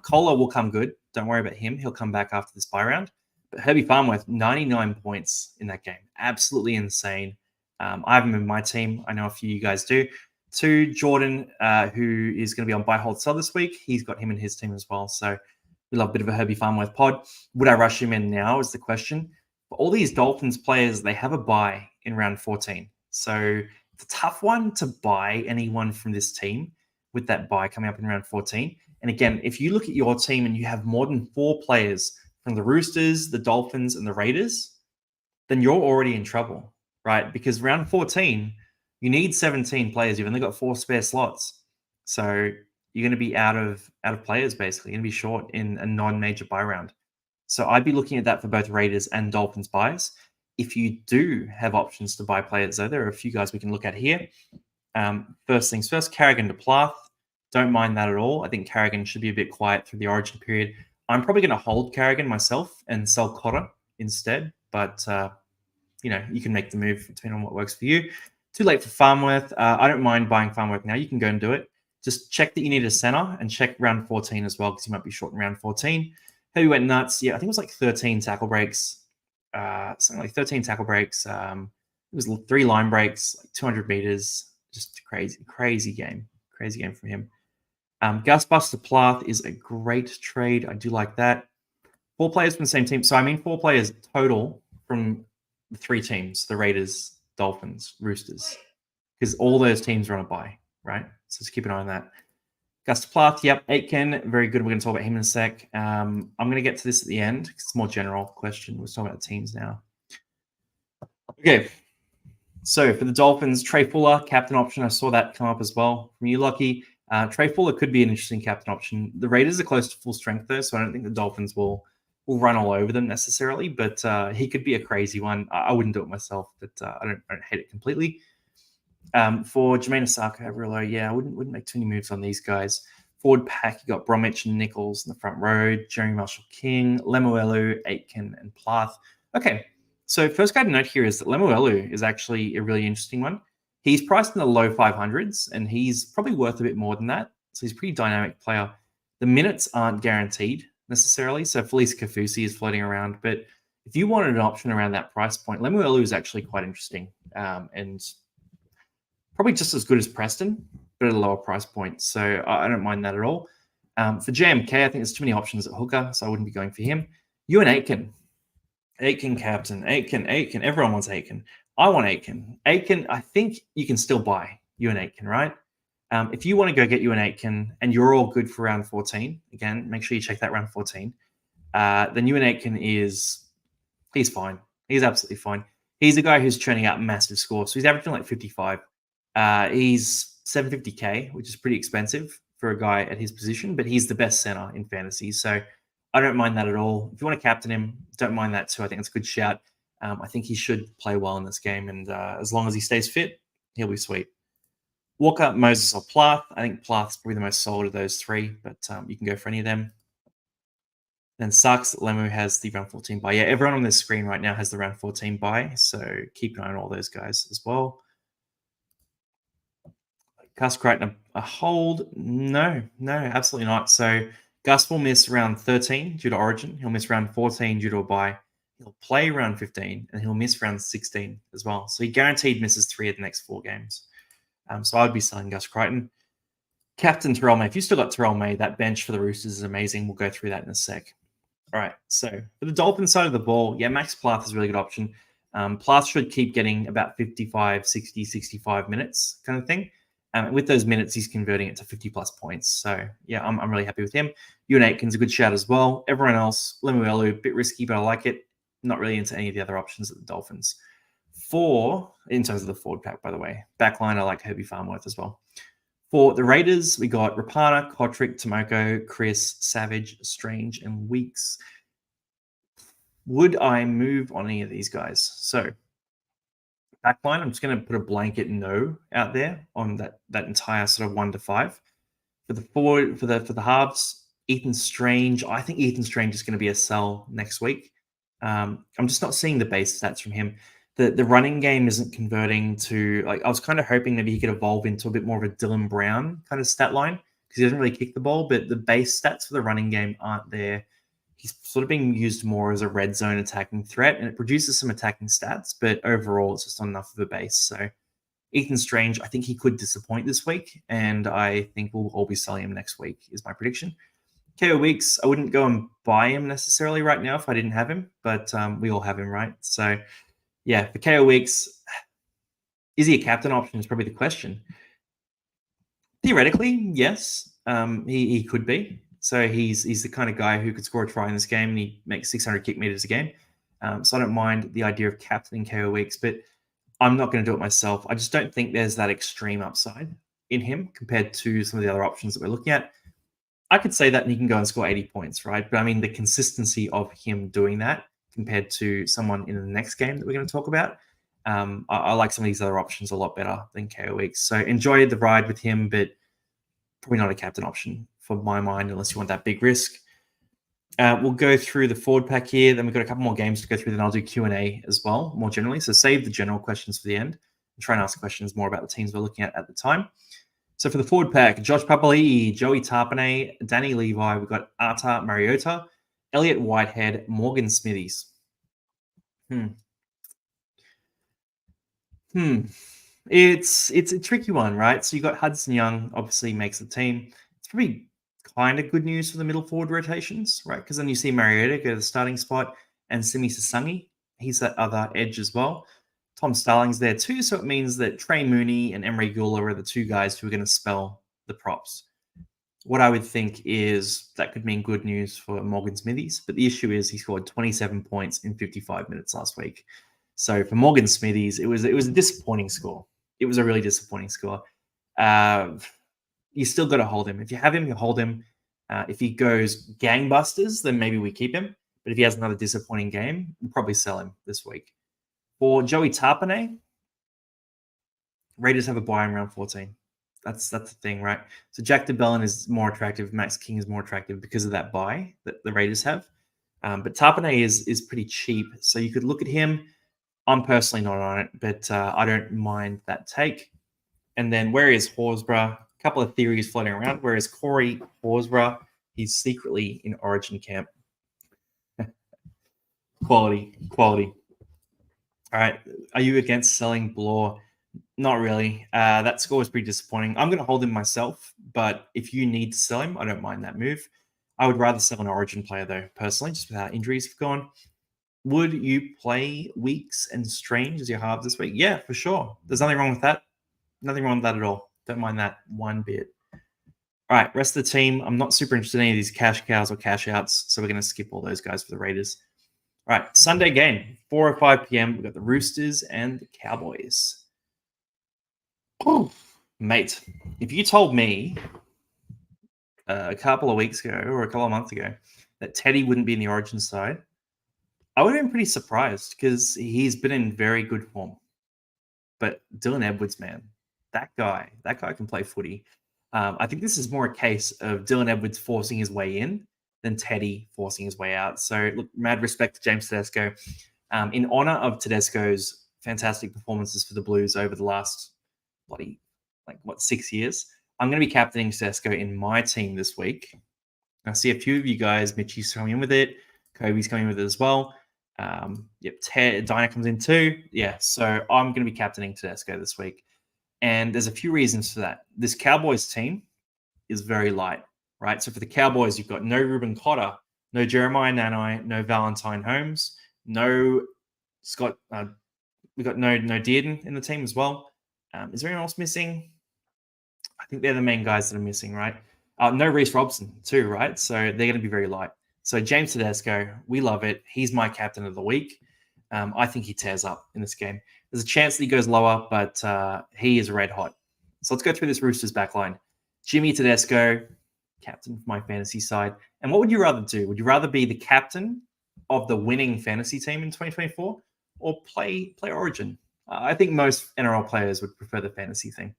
Kola will come good. Don't worry about him. He'll come back after this bye round. But Herbie Farmworth, 99 points in that game. Absolutely insane. I have him in my team. I know a few of you guys do. 2, Jordan, who is going to be on buy hold sell this week. He's got him in his team as well. So we love a bit of a Herbie Farmworth pod. Would I rush him in now is the question. But all these Dolphins players, they have a buy in round 14. So it's a tough one to buy anyone from this team with that buy coming up in round 14. And again, if you look at your team and you have more than 4 players from the Roosters, the Dolphins, and the Raiders, then you're already in trouble, right? Because round 14, you need 17 players. You've only got 4 spare slots. So you're going to be out of players, basically. You're going to be short in a non-major buy round. So I'd be looking at that for both Raiders and Dolphins buys. If you do have options to buy players, though, there are a few guys we can look at here. First things first, Carrigan to Plath. Don't mind that at all. I think Carrigan should be a bit quiet through the origin period. I'm probably going to hold Carrigan myself and sell Cotter instead. But, you can make the move depending on what works for you. Too late for Farmworth. I don't mind buying Farmworth now. You can go and do it. Just check that you need a center and check round 14 as well because you might be short in round 14. Heavy went nuts. Yeah, I think it was like 13 tackle breaks. Something like 13 tackle breaks. It was 3 line breaks, like 200 meters. Just crazy game. Crazy game from him. Gus Buster Plath is a great trade. I do like that. 4 players from the same team. So, 4 players total from the 3 teams, the Raiders, Dolphins, Roosters, because all those teams are on a bye, right? So just keep an eye on that. Gus Plath, yep. Aitken, very good. We're going to talk about him in a sec. I'm going to get to this at the end because it's a more general question. We're talking about the teams now. Okay. So for the Dolphins, Trey Fuller, captain option. I saw that come up as well from you, Lockie. Trey Fuller could be an interesting captain option. The Raiders are close to full strength, though, so I don't think the Dolphins will run all over them necessarily, but he could be a crazy one. I wouldn't do it myself, but I don't hate it completely. For Jermaine Asako, Averillo, yeah, I wouldn't make too many moves on these guys. Forward pack, you got Bromwich and Nichols in the front row, Jeremy Marshall-King, Lemuelu, Aitken, and Plath. Okay, so first guy to note here is that Lemuelu is actually a really interesting one. He's priced in the low 500s, and he's probably worth a bit more than that. So he's a pretty dynamic player. The minutes aren't guaranteed necessarily, so Felice Kafusi is floating around. But if you wanted an option around that price point, Lemuelu is actually quite interesting and probably just as good as Preston, but at a lower price point. So I don't mind that at all. For JMK, I think there's too many options at hooker, so I wouldn't be going for him. You and Aitken. Aitken captain. Aitken. Everyone wants Aitken. I want Aitken. Aitken, I think you can still buy you and Aitken, right? If you want to go get you an Aitken and you're all good for round 14, again, make sure you check that round 14, then you and Aitken he's fine. He's absolutely fine. He's a guy who's churning out massive scores. So he's averaging like 55. He's 750K, which is pretty expensive for a guy at his position, but he's the best center in fantasy. So I don't mind that at all. If you want to captain him, don't mind that too. I think it's a good shout. I think he should play well in this game. And as long as he stays fit, he'll be sweet. Walker, Moses, or Plath. I think Plath's probably the most solid of those 3, but you can go for any of them. Then sucks. Lemu has the round 14 buy. Yeah, everyone on this screen right now has the round 14 buy, so keep an eye on all those guys as well. Gus Crichton, a hold? No, absolutely not. So Gus will miss round 13 due to Origin. He'll miss round 14 due to a bye. He'll play round 15, and he'll miss round 16 as well. So he guaranteed misses 3 of the next 4 games. So I'd be selling Gus Crichton. Captain Terrell May. If you still got Terrell May, that bench for the Roosters is amazing. We'll go through that in a sec. All right. So for the Dolphins side of the ball, yeah, Max Plath is a really good option. Plath should keep getting about 55, 60, 65 minutes kind of thing. With those minutes, he's converting it to 50-plus points. So, yeah, I'm really happy with him. Ewan Aitken's a good shout as well. Everyone else, Lemuelu, a bit risky, but I like it. Not really into any of the other options at the Dolphins. In terms of the forward pack, by the way. Backline, I like Herbie Farmworth as well. For the Raiders, we got Rapana, Kotrick, Tomoko, Chris, Savage, Strange, and Weeks. Would I move on any of these guys? So, backline, I'm just going to put a blanket no out there on that entire sort of 1 to 5. For the forward, for the halves, Ethan Strange. I think Ethan Strange is going to be a sell next week. I'm just not seeing the base stats from him. The running game isn't converting to, like, I was kind of hoping maybe he could evolve into a bit more of a Dylan Brown kind of stat line because he doesn't really kick the ball, but the base stats for the running game aren't there. He's sort of being used more as a red zone attacking threat, and it produces some attacking stats, but overall it's just not enough of a base. So Ethan Strange, I think he could disappoint this week, and I think we'll all be selling him next week, is my prediction. KO Weeks, I wouldn't go and buy him necessarily right now if I didn't have him, but we all have him, right? So, yeah, for KO Weeks, is he a captain option is probably the question. Theoretically, yes, he could be. So he's the kind of guy who could score a try in this game, and he makes 600 kick meters a game. So I don't mind the idea of captaining KO Weeks, but I'm not going to do it myself. I just don't think there's that extreme upside in him compared to some of the other options that we're looking at. I could say that and he can go and score 80 points, right? But I mean, the consistency of him doing that compared to someone in the next game that we're going to talk about, I like some of these other options a lot better than KO Weeks. So enjoy the ride with him, but probably not a captain option for my mind unless you want that big risk. We'll go through the forward pack here. Then we've got a couple more games to go through. Then I'll do Q&A as well, more generally. So save the general questions for the end and try and ask questions more about the teams we're looking at the time. So for the forward pack, Josh Papali'i, Joey Tarpanay, Danny Levi. We've got Arta Mariota, Elliot Whitehead, Morgan Smithies. It's a tricky one, right? So you got Hudson Young, obviously makes the team. It's probably kind of good news for the middle forward rotations, right? Because then you see Mariota go to the starting spot and Simi Sasangi. He's that other edge as well. Tom Starling's there too, so it means that Trey Mooney and Emery Gula are the two guys who are going to spell the props. What I would think is that could mean good news for Morgan Smithies, but the issue is he scored 27 points in 55 minutes last week. So for Morgan Smithies, it was a disappointing score. It was a really disappointing score. You still got to hold him. If you have him, you hold him. If he goes gangbusters, then maybe we keep him. But if he has another disappointing game, we'll probably sell him this week. For Joey Tarpanay, Raiders have a buy in round 14. That's the thing, right? So Jack DeBellin is more attractive. Max King is more attractive because of that buy that the Raiders have. But Tarpanay is pretty cheap. So you could look at him. I'm personally not on it, but I don't mind that take. And then where is Horsburgh? A couple of theories floating around. Where is Corey Horsburgh? He's secretly in Origin camp. Quality. All right. Are you against selling Blore? Not really. That score was pretty disappointing. I'm going to hold him myself, but if you need to sell him, I don't mind that move. I would rather sell an Origin player, though, personally, just without injuries have gone. Would you play Weeks and Strange as your halves this week? Yeah, for sure. There's nothing wrong with that. Nothing wrong with that at all. Don't mind that one bit. All right, rest of the team. I'm not super interested in any of these cash cows or cash outs, so we're going to skip all those guys for the Raiders. All right, Sunday game, 4:05 p.m. We've got the Roosters and the Cowboys. Oh, mate, if you told me a couple of weeks ago or a couple of months ago that Teddy wouldn't be in the Origin side, I would have been pretty surprised because he's been in very good form. But Dylan Edwards, man, that guy can play footy. I think this is more a case of Dylan Edwards forcing his way in than Teddy forcing his way out. So, look, mad respect to James Tedesco. In honor of Tedesco's fantastic performances for the Blues over the last 6 years, I'm going to be captaining Tedesco in my team this week. I see a few of you guys, Mitchie's coming in with it. Kobe's coming in with it as well. Dinah comes in too. Yeah, so I'm going to be captaining Tedesco this week. And there's a few reasons for that. This Cowboys team is very light, right? So for the Cowboys, you've got no Ruben Cotter, no Jeremiah Nanai, no Valentine Holmes, no Scott. We've got no Dearden in the team as well. Is there anyone else missing? I think they're the main guys that are missing, right? No Reece Robson too, right? So they're going to be very light. So James Tedesco, we love it. He's my captain of the week. I think he tears up in this game. There's a chance that he goes lower, but he is red hot. So let's go through this Roosters backline. Jimmy Tedesco, captain for my fantasy side. And what would you rather do? Would you rather be the captain of the winning fantasy team in 2024 or play Origin? I think most NRL players would prefer the fantasy thing.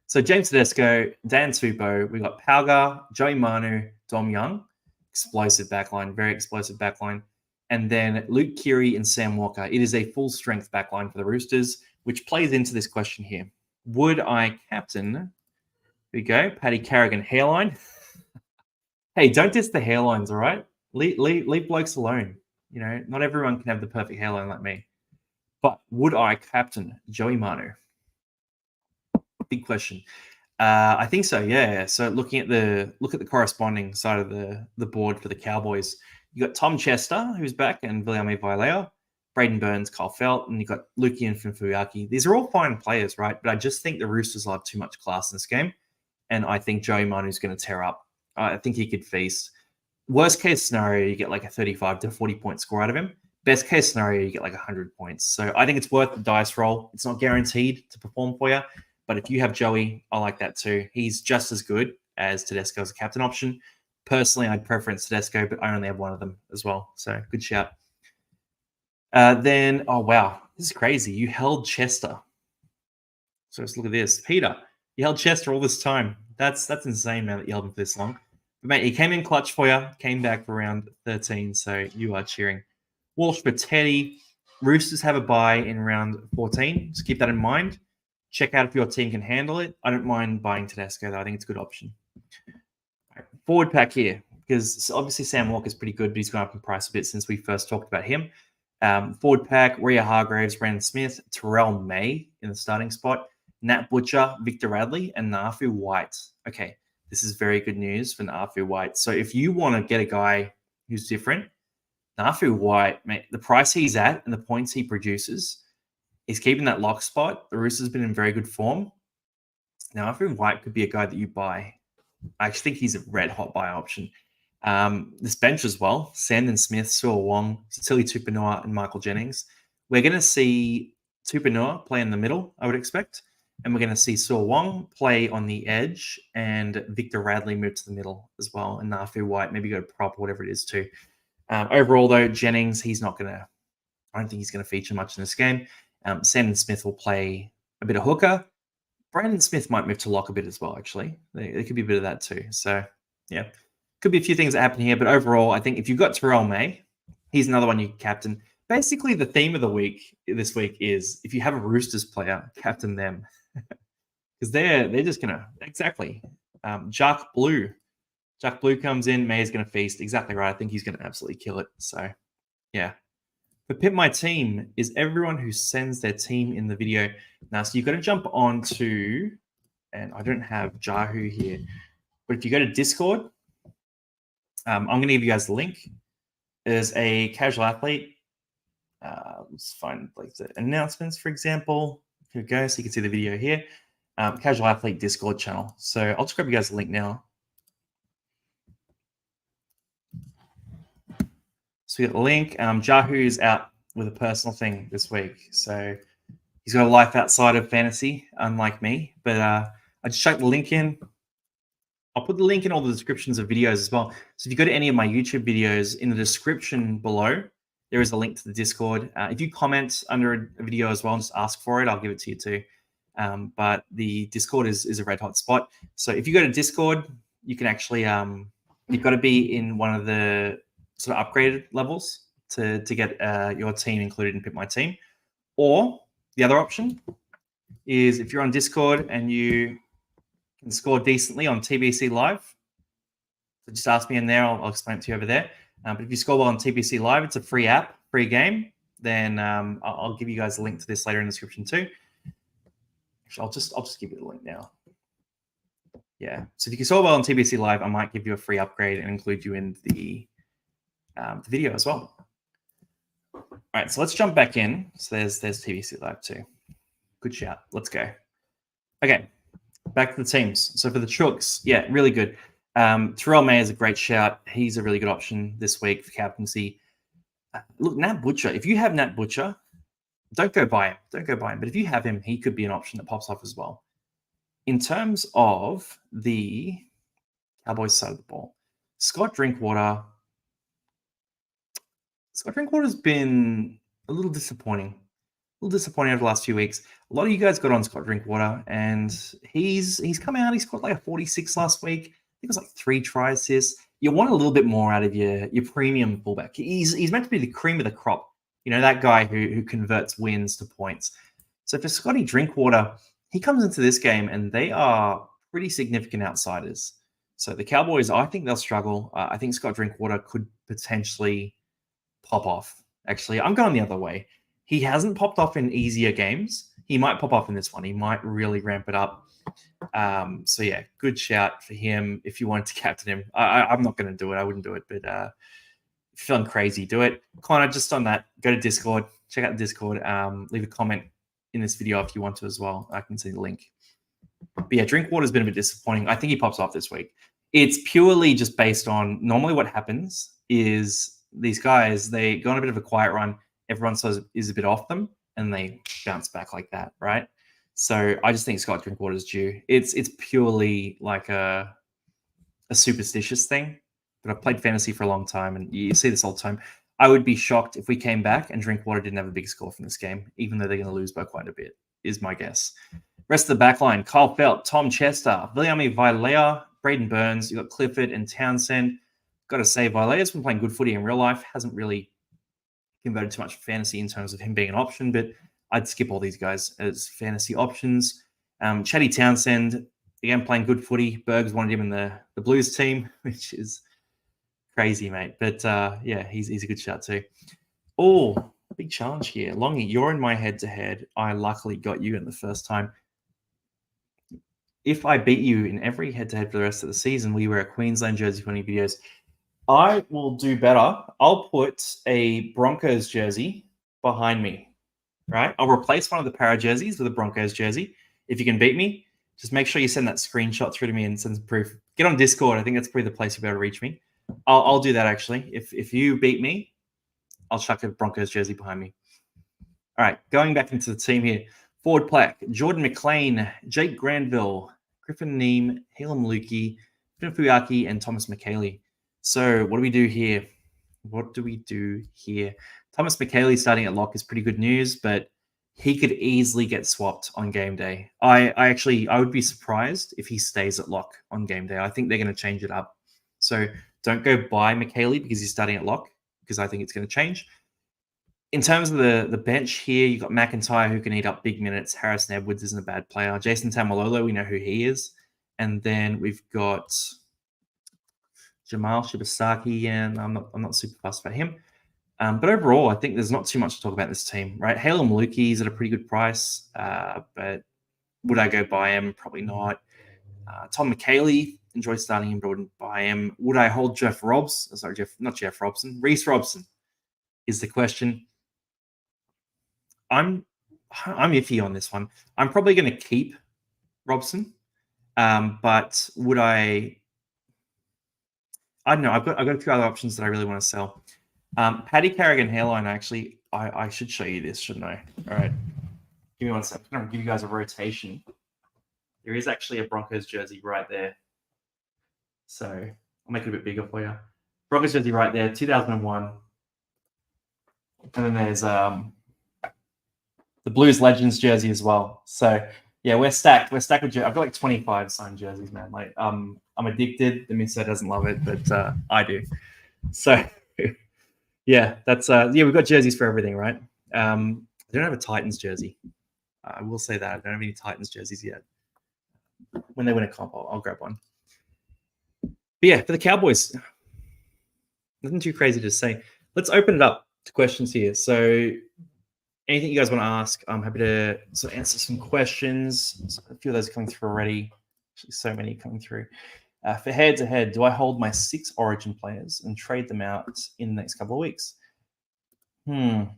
So James Tedesco, Dan Tupou, we got Pauga, Joey Manu, Dom Young, explosive backline, very explosive backline. And then Luke Keary and Sam Walker. It is a full strength backline for the Roosters, which plays into this question here. Would I captain? Here we go, Paddy Carrigan hairline. Hey, don't diss the hairlines, all right? Leave blokes alone. You know, not everyone can have the perfect hairline like me. But would I captain Joey Manu? Big question. I think so. Yeah. So look at the corresponding side of the board for the Cowboys. You got Tom Chester, who's back, and Viliame Vailea, Braden Burns, Kyle Felt, and you got Luki and Funfuyaki. These are all fine players, right? But I just think the Roosters will have too much class in this game, and I think Joey Manu's going to tear up. I think he could feast. Worst case scenario, you get like a 35 to 40 point score out of him. Best case scenario, you get like 100 points. So I think it's worth the dice roll. It's not guaranteed to perform for you. But if you have Joey, I like that too. He's just as good as Tedesco as a captain option. Personally, I'd preference Tedesco, but I only have one of them as well. So good shout. Then, oh, wow. This is crazy. You held Chester. So let's look at this. Peter, you held Chester all this time. That's insane, man, that you held him for this long. But, mate, he came in clutch for you, came back for round 13, so you are cheering. Walsh for Teddy. Roosters have a bye in round 14. Just keep that in mind. Check out if your team can handle it. I don't mind buying Tedesco, though. I think it's a good option. Right, forward pack here, because obviously Sam Walker's pretty good, but he's gone up in price a bit since we first talked about him. Forward pack, Rhea Hargraves, Brandon Smith, Terrell May in the starting spot, Nat Butcher, Victor Radley, and Nafu White. Okay, this is very good news for Nafu White. So if you want to get a guy who's different, Nafu White, mate, the price he's at and the points he produces, he's keeping that lock spot. The Roosters have been in very good form. Nafu White could be a guy that you buy. I actually think he's a red hot buy option. This bench as well, Sandon Smith, Sua Wong, Cecilia Tupanua, and Michael Jennings. We're going to see Tupanua play in the middle, I would expect. And we're going to see Sua Wong play on the edge and Victor Radley move to the middle as well. And Nafu White maybe go to prop or whatever it is too. Overall, though, Jennings, I don't think he's going to feature much in this game. Sandon Smith will play a bit of hooker. Brandon Smith might move to lock a bit as well, actually. There could be a bit of that too. So, yeah. Could be a few things that happen here, but overall, I think if you've got Terrell May, he's another one you can captain. Basically, the theme of the week this week is if you have a Roosters player, captain them. Because they're just going to, exactly. Jack Blue comes in, May's going to feast. Exactly right. I think he's going to absolutely kill it. So, yeah. But Pimp My Team is everyone who sends their team in the video. Now, so you've got to jump on to, and I don't have Yahoo here, but if you go to Discord, I'm going to give you guys the link. There's a casual athlete. Let's find like the announcements, for example. Here we go, so you can see the video here. Casual athlete Discord channel. So I'll just grab you guys the link now. So we got the link. Jahu's out with a personal thing this week. So he's got a life outside of fantasy, unlike me. But I just chucked the link in. I'll put the link in all the descriptions of videos as well. So if you go to any of my YouTube videos, in the description below, there is a link to the Discord. If you comment under a video as well and just ask for it, I'll give it to you too. But the Discord is a red hot spot. So if you go to Discord, you can actually, you've got to be in one of the sort of upgraded levels to get your team included in Pick My Team. Or the other option is if you're on Discord and you can score decently on TBC Live, so just ask me in there. I'll explain it to you over there. But if you score well on TBC Live, it's a free app, free game. Then I'll give you guys a link to this later in the description too. Actually, I'll just give you the link now. Yeah. So if you can score well on TBC Live, I might give you a free upgrade and include you in the video as well. All right. So let's jump back in. So there's TBC Live too. Good shout. Let's go. Okay. Back to the teams. So for the Chooks, yeah, really good. Terrell May is a great shout. He's a really good option this week for captaincy. Look, Nat Butcher. If you have Nat Butcher, don't go buy him. But if you have him, he could be an option that pops off as well. In terms of the Cowboys side of the ball, Scott Drinkwater's been a little disappointing. little disappointing over the last few weeks. A lot of you guys got on Scott Drinkwater, and he's come out. He scored like a 46 last week. I think it was like 3 try assists. You want a little bit more out of your premium fullback. He's meant to be the cream of the crop. You know, that guy who converts wins to points. So for Scotty Drinkwater, he comes into this game and they are pretty significant outsiders. So the Cowboys, I think they'll struggle. I think Scott Drinkwater could potentially pop off. Actually, I'm going the other way. He hasn't popped off in easier games. He might pop off in this one. He might really ramp it up. So yeah, good shout for him if you wanted to captain him. I'm not going to do it. I wouldn't do it, but if you're feeling crazy, do it. Connor, just on that, go to Discord. Check out the Discord. Leave a comment in this video if you want to as well. I can see the link. But yeah, Drinkwater's been a bit disappointing. I think he pops off this week. It's purely just based on normally what happens is these guys, they go on a bit of a quiet run. Everyone is a bit off them and they bounce back like that, right? So I just think Scott Drinkwater is due. It's purely like a superstitious thing. But I've played fantasy for a long time and you see this all the time. I would be shocked if we came back and Drinkwater didn't have a big score from this game, even though they're going to lose by quite a bit, is my guess. Rest of the back line, Kyle Felt, Tom Chester, Viliami Vailea, Braden Burns. You've got Clifford and Townsend. Got to say, Vailea's been playing good footy in real life. Hasn't really converted too much fantasy in terms of him being an option, but I'd skip all these guys as fantasy options. Chatty Townsend, again, playing good footy. Bergs wanted him in the Blues team, which is crazy, mate. But yeah, he's a good shot too. Oh, big challenge here. Longy, you're in my head-to-head. I luckily got you in the first time. If I beat you in every head-to-head for the rest of the season, will you wear a Queensland jersey for any videos? I will do better. I'll put a Broncos jersey behind me, right? I'll replace one of the Para jerseys with a Broncos jersey. If you can beat me, just make sure you send that screenshot through to me and send some proof. Get on Discord. I think that's probably the place you'll be able to reach me. I'll do that, actually. If you beat me, I'll chuck a Broncos jersey behind me. All right, going back into the team here. Forward plaque, Jordan McLean, Jake Granville, Griffin Neem, Halem Lukey, Finn Fuyaki, and Thomas McKaylee. So what do we do here? Thomas McKaylee starting at lock is pretty good news, but he could easily get swapped on game day. I would be surprised if he stays at lock on game day. I think they're going to change it up. So don't go buy McKaylee because he's starting at lock, because I think it's going to change. In terms of the bench here, you've got McIntyre, who can eat up big minutes. Harrison Edwards isn't a bad player. Jason Tamalolo, we know who he is. And then we've got Jamal Shibasaki, and I'm not super fussed about him. But overall, I think there's not too much to talk about this team, right? Halem Lukey's at a pretty good price, but would I go buy him? Probably not. Tom McKaylee, enjoy starting him, but wouldn't buy him. Would I hold Reece Robson is the question. I'm iffy on this one. I'm probably going to keep Robson, but would I don't know. I've got a few other options that I really want to sell. Paddy Carrigan hairline. Actually, I should show you this, shouldn't I? All right, give me one second. I'm going to give you guys a rotation. There is actually a Broncos jersey right there, so I'll make it a bit bigger for you. Broncos jersey right there, 2001, and then there's the Blues Legends jersey as well. So yeah, we're stacked. We're stacked with jerseys. I've got like 25 signed jerseys, man. Like I'm addicted. The Mister doesn't love it, but I do. So yeah, that's we've got jerseys for everything, right? I don't have a Titans jersey. I will say that I don't have any Titans jerseys yet. When they win a comp, I'll grab one. But yeah, for the Cowboys, nothing too crazy to say. Let's open it up to questions here. So anything you guys want to ask, I'm happy to sort of answer some questions. So a few of those are coming through already. Actually, so many coming through. For head-to-head, do I hold my 6 Origin players and trade them out in the next couple of weeks? If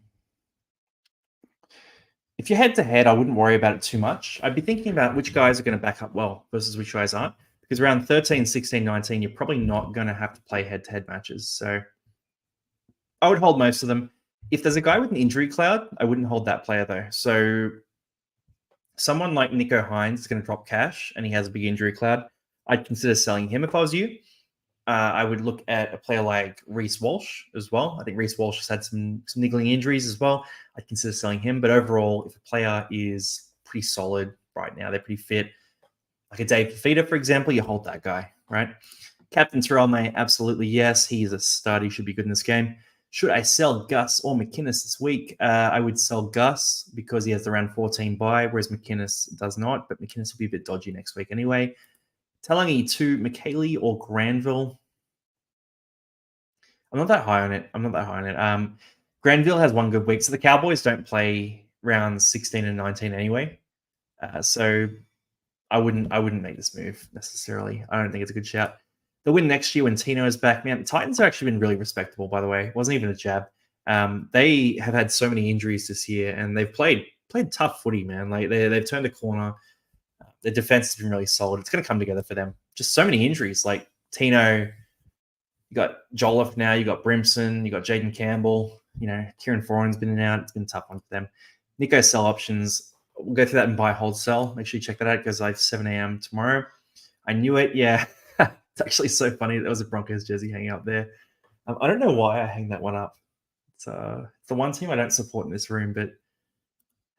you're head-to-head, I wouldn't worry about it too much. I'd be thinking about which guys are going to back up well versus which guys aren't. Because around 13, 16, 19, you're probably not going to have to play head-to-head matches. So I would hold most of them. If there's a guy with an injury cloud, I wouldn't hold that player, though. So someone like Nico Hines is going to drop cash and he has a big injury cloud. I'd consider selling him if I was you. I would look at a player like Reece Walsh as well. I think Reece Walsh has had some niggling injuries as well. I'd consider selling him. But overall, if a player is pretty solid right now, they're pretty fit, like a Dave Fafita, for example, you hold that guy, right? Captain Terrell May, absolutely yes. He is a stud. He should be good in this game. Should I sell Gus or McInnes this week? I would sell Gus because he has the round 14 bye, whereas McInnes does not. But McInnes will be a bit dodgy next week anyway. Talangi to McKaylee or Granville. I'm not that high on it. Granville has one good week. So the Cowboys don't play rounds 16 and 19 anyway. So I wouldn't make this move necessarily. I don't think it's a good shout. They'll win next year when Tino is back. Man, the Titans have actually been really respectable, by the way. It wasn't even a jab. They have had so many injuries this year, and they've played tough footy, man. Like they've turned a corner. The defense has been really solid. It's going to come together for them. Just so many injuries. Like Tino, you got Jolliffe now, you got Brimson, you got Jaden Campbell. Kieran Foran's been in and out. It's been a tough one for them. Nico sell options. We'll go through that and buy, hold, sell. Make sure you check that out because I have 7 a.m. tomorrow. I knew it. Yeah. It's actually so funny. There was a Broncos jersey hanging up there. I don't know why I hang that one up. It's the one team I don't support in this room, but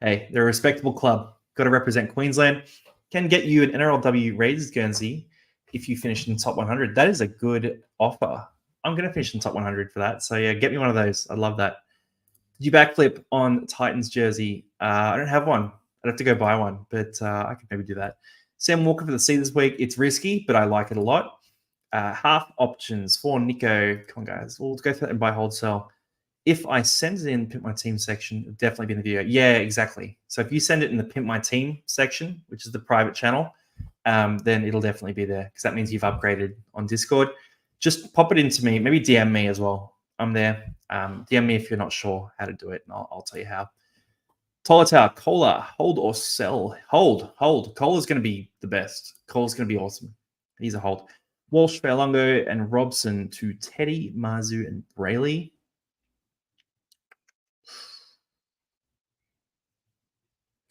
hey, they're a respectable club. Got to represent Queensland. Can get you an NRLW Raiders Guernsey if you finish in top 100. That is a good offer. I'm going to finish in top 100 for that. So yeah, get me one of those. I love that. Did you backflip on Titans jersey? I don't have one. I'd have to go buy one, but I could maybe do that. Sam Walker for the C this week. It's risky, but I like it a lot. Half options for Nico. Come on, guys. We'll go through that and buy, hold, sell. If I send it in Pimp My Team section, it'll definitely be in the video. Yeah, exactly. So if you send it in the Pimp My Team section, which is the private channel, then it'll definitely be there because that means you've upgraded on Discord. Just pop it into me. Maybe DM me as well. I'm there. DM me if you're not sure how to do it, and I'll tell you how. Tolata, Cola, hold or sell? Hold. Cola's going to be the best. Cola's going to be awesome. He's a hold. Walsh, Fairlongo, and Robson to Teddy, Mazu, and Brayley.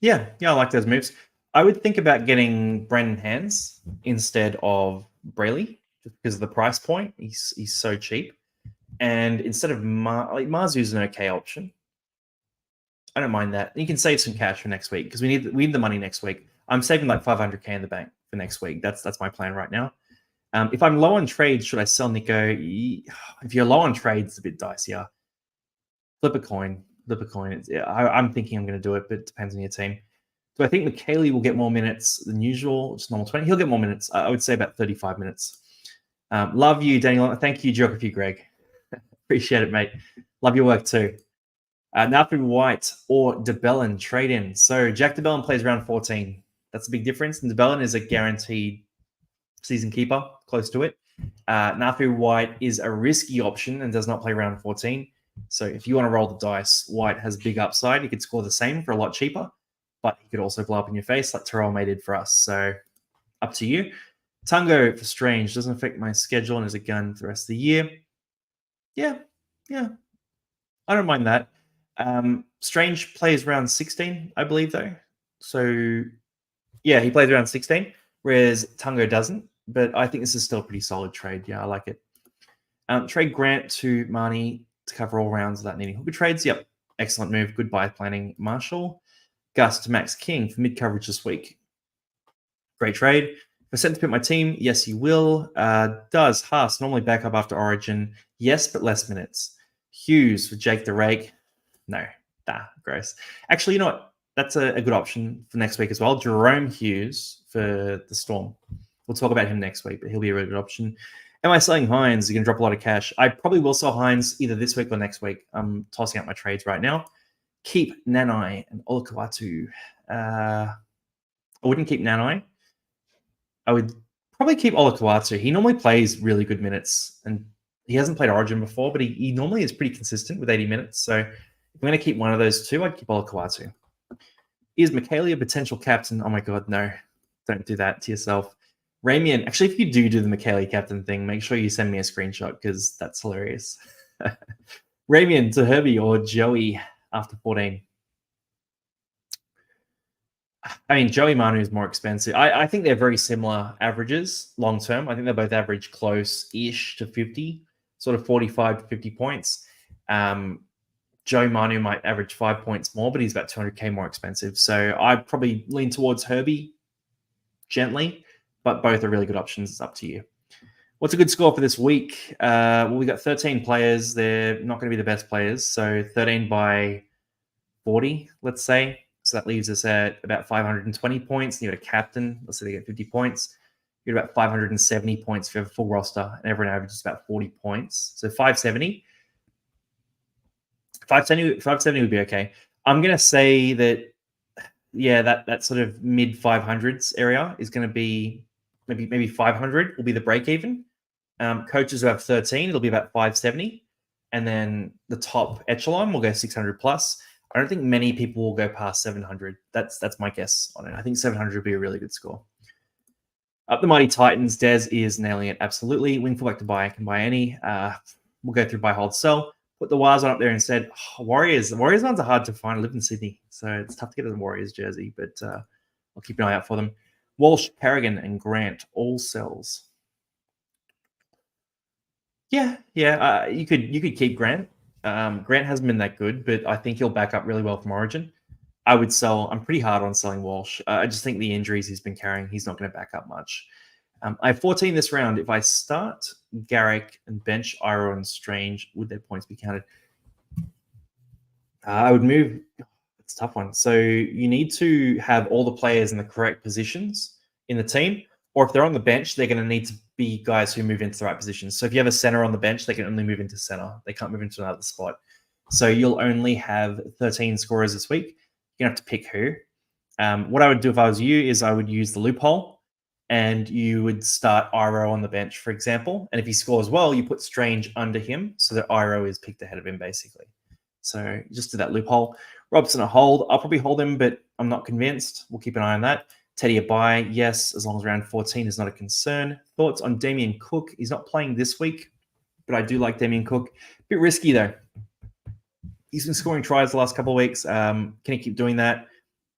Yeah, I like those moves. I would think about getting Brandon Hands instead of Brayley just because of the price point. He's so cheap. And instead of Mazu's an okay option. I don't mind that. You can save some cash for next week because we need the money next week. I'm saving like 500K in the bank for next week. That's my plan right now. If I'm low on trades, should I sell Nico? If you're low on trades, it's a bit dicier. Flip a coin. I'm thinking I'm going to do it, but it depends on your team. Do I think McKaylee will get more minutes than usual? Just normal 20. He'll get more minutes. I would say about 35 minutes. Love you, Daniel. Thank you, Geography Greg. Appreciate it, mate. Love your work too. Nafu White or DeBellin trade in. So Jack DeBellin plays round 14. That's a big difference. And DeBellin is a guaranteed season keeper, close to it. Nafu White is a risky option and does not play round 14. So if you want to roll the dice, White has big upside. He could score the same for a lot cheaper, but he could also blow up in your face like Terrell May did for us. So up to you. Tungo for Strange doesn't affect my schedule and is a gun for the rest of the year. Yeah. I don't mind that. Strange plays round 16, I believe, though. So, yeah, he plays around 16, whereas Tungo doesn't. But I think this is still a pretty solid trade. Yeah, I like it. Trade Grant to Marnie to cover all rounds without needing hooker trades. Yep, excellent move. Good buy planning, Marshall. Gus to Max King for mid coverage this week. Great trade. If I sent to pick my team, yes, he will. Does Haas normally back up after Origin? Yes, but less minutes. Hughes for Jake the Rake. No, gross. Actually, you know what? That's a good option for next week as well. Jerome Hughes for the Storm. We'll talk about him next week, but he'll be a really good option. Am I selling Hines? You're going to drop a lot of cash. I probably will sell Hines either this week or next week. I'm tossing out my trades right now. Keep Nanai and Olakawatu. I wouldn't keep Nanai. I would probably keep Olakawatu. He normally plays really good minutes, and he hasn't played Origin before, but he normally is pretty consistent with 80 minutes. So if I'm going to keep one of those two, I'd keep Olakawatu. Is McKaylee a potential captain? Oh my God, no. Don't do that to yourself. Ramian, actually, if you do the McKaylee captain thing, make sure you send me a screenshot because that's hilarious. Ramian to Herbie or Joey after 14. I mean, Joey Manu is more expensive. I think they're very similar averages long term. I think they both average close-ish to 50, sort of 45 to 50 points. Joe Manu might average 5 points more, but he's about 200K more expensive. So I'd probably lean towards Herbie gently, but both are really good options. It's up to you. What's a good score for this week? Well, we got 13 players. They're not going to be the best players. So 13 by 40, let's say. So that leaves us at about 520 points. You got a captain. Let's say they get 50 points. You get about 570 points if you have a full roster, and everyone averages about 40 points. So 570. 570 would be okay. I'm going to say that, yeah, that sort of mid 500s area is going to be maybe 500 will be the break even. Coaches who have 13, it'll be about 570. And then the top echelon will go 600 plus. I don't think many people will go past 700. That's my guess on it. I think 700 would be a really good score. Up the Mighty Titans, Des is nailing it absolutely. Wing fullback to buy, can buy any. We'll go through buy, hold, sell. Put the Wires one up there instead. Warriors. The Warriors ones are hard to find. I live in Sydney, so it's tough to get a Warriors jersey, but I'll keep an eye out for them. Walsh, Carrigan, and Grant all sells. Yeah. You could keep Grant. Grant hasn't been that good, but I think he'll back up really well from Origin. I would sell. I'm pretty hard on selling Walsh. I just think the injuries he's been carrying, he's not going to back up much. I have 14 this round. If I start Garrick and bench Iro and Strange, would their points be counted? I would move. It's a tough one. So you need to have all the players in the correct positions in the team, or if they're on the bench, they're going to need to be guys who move into the right positions. So if you have a center on the bench, they can only move into center. They can't move into another spot. So you'll only have 13 scorers this week. You're going to have to pick who. What I would do if I was you is I would use the loophole, and you would start Iro on the bench, for example. And if he scores well, you put Strange under him so that Iro is picked ahead of him, basically. So just do that loophole. Robson a hold. I'll probably hold him, but I'm not convinced. We'll keep an eye on that. Teddy a buy. Yes, as long as round 14 is not a concern. Thoughts on Damien Cook? He's not playing this week, but I do like Damien Cook. Bit risky, though. He's been scoring tries the last couple of weeks. Can he keep doing that?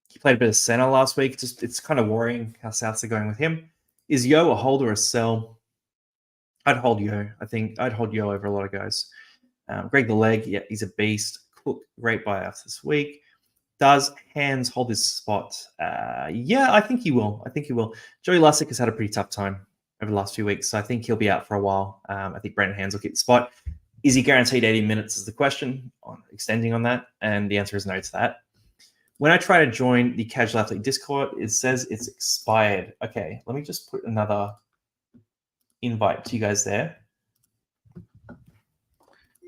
He played a bit of center last week. It's kind of worrying how Souths are going with him. Is Yo a hold or a sell? I'd hold Yo. I think I'd hold Yo over a lot of guys. Greg the Leg, yeah, he's a beast. Cook, great buyout this week. Does Hands hold his spot? Yeah, I think he will. Joey Lussick has had a pretty tough time over the last few weeks, so I think he'll be out for a while. I think Brandon Hands will keep the spot. Is he guaranteed 80 minutes is the question, on extending on that, and the answer is no to that. When I try to join the Casual Athlete Discord, it says it's expired. Okay, let me just put another invite to you guys there.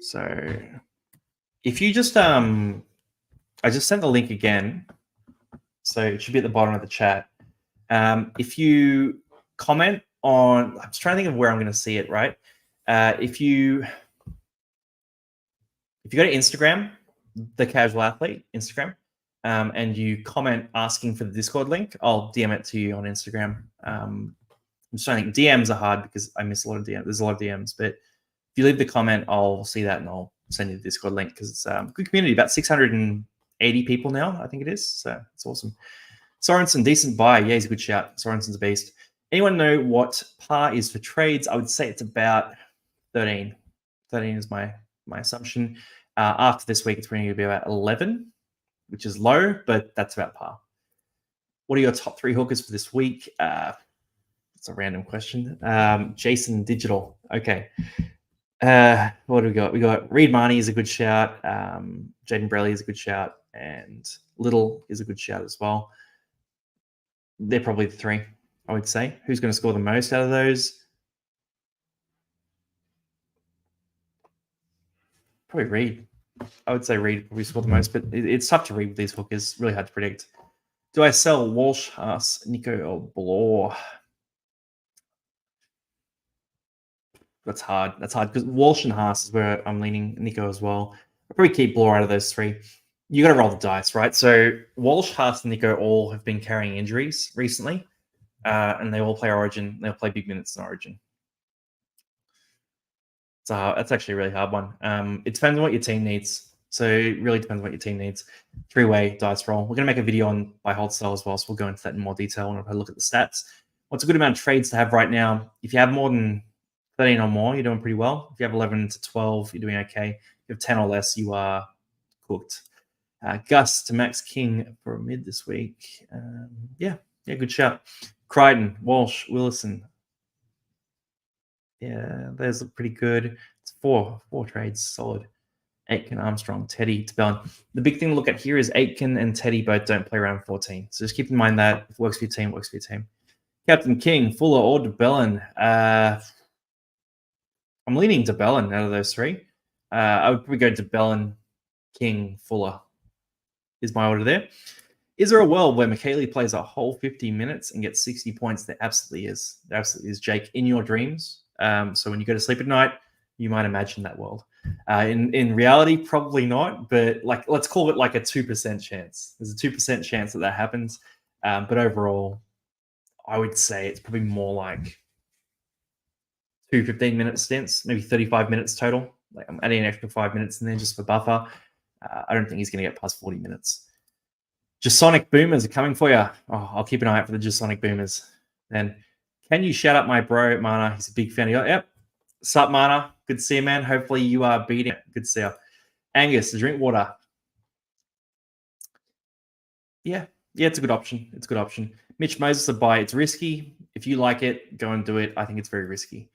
So if you just, I just sent the link again. So it should be at the bottom of the chat. If you comment on, I'm just trying to think of where I'm going to see it, right? If you go to Instagram, the Casual Athlete Instagram, and you comment asking for the Discord link, I'll DM it to you on Instagram. I'm just trying to think. DMs are hard because I miss a lot of DMs. There's a lot of DMs, but if you leave the comment, I'll see that and I'll send you the Discord link because it's a good community. About 680 people now, I think it is. So it's awesome. Sorensen, decent buy. Yeah, he's a good shout. Sorensen's a beast. Anyone know what par is for trades? I would say it's about 13. 13 is my assumption. After this week, it's going to be about 11, which is low, but that's about par. What are your top 3 hookers for this week? It's a random question. Jason Digital. Okay. What do we got? We got Reed Marnie is a good shout. Jaden Brelly is a good shout. And Little is a good shout as well. They're probably the 3, I would say. Who's going to score the most out of those? Probably Reed. I would say Reed probably scored the most, but it's tough to read with these hookers. Really hard to predict. Do I sell Walsh, Haas, Nico, or Blore? That's hard. Because Walsh and Haas is where I'm leaning. Nico as well. I'll probably keep Blore out of those 3. You got to roll the dice, right? So Walsh, Haas, and Nico all have been carrying injuries recently, and they all play Origin. They'll play big minutes in Origin. So that's actually a really hard one. It depends on what your team needs. So it really depends what your team needs. 3-way dice roll. We're going to make a video on buy hold sell as well, so we'll go into that in more detail when I look at the stats. What's a good amount of trades to have right now? If you have more than 13 or more, you're doing pretty well. If you have 11 to 12, you're doing okay. If you have 10 or less, you are cooked. Gus to Max King for a mid this week. Yeah, good shout. Crichton, Walsh, Willison. Yeah, those look pretty good. It's four trades, solid. Aitken, Armstrong, Teddy to Bellin. The big thing to look at here is Aitken and Teddy both don't play around 14. So just keep in mind that if it works for your team, works for your team. Captain King, Fuller, or de Bellin. I'm leaning de Bellin out of those three. I would probably go de Bellin, King, Fuller is my order there. Is there a world where McKaylee plays a whole 50 minutes and gets 60 points? There absolutely is. There absolutely is, Jake, in your dreams. So when you go to sleep at night, you might imagine that world. In reality, probably not, but let's call it like a 2% chance. There's a 2% chance that happens. But overall, I would say it's probably more like 2 15-minute stints, maybe 35 minutes total. Like I'm adding an extra 5 minutes in there just for buffer. I don't think he's going to get past 40 minutes. Jasonic Boomers are coming for you. Oh, I'll keep an eye out for the Jasonic Boomers. Then, can you shout out my bro, Mana? He's a big fan of you. Yep. Sup, Mana? Good to see you, man. Hopefully you are beating it. Good to see you. Angus, the drink water. Yeah, it's a good option. Mitch Moses, a buy. It's risky. If you like it, go and do it. I think it's very risky.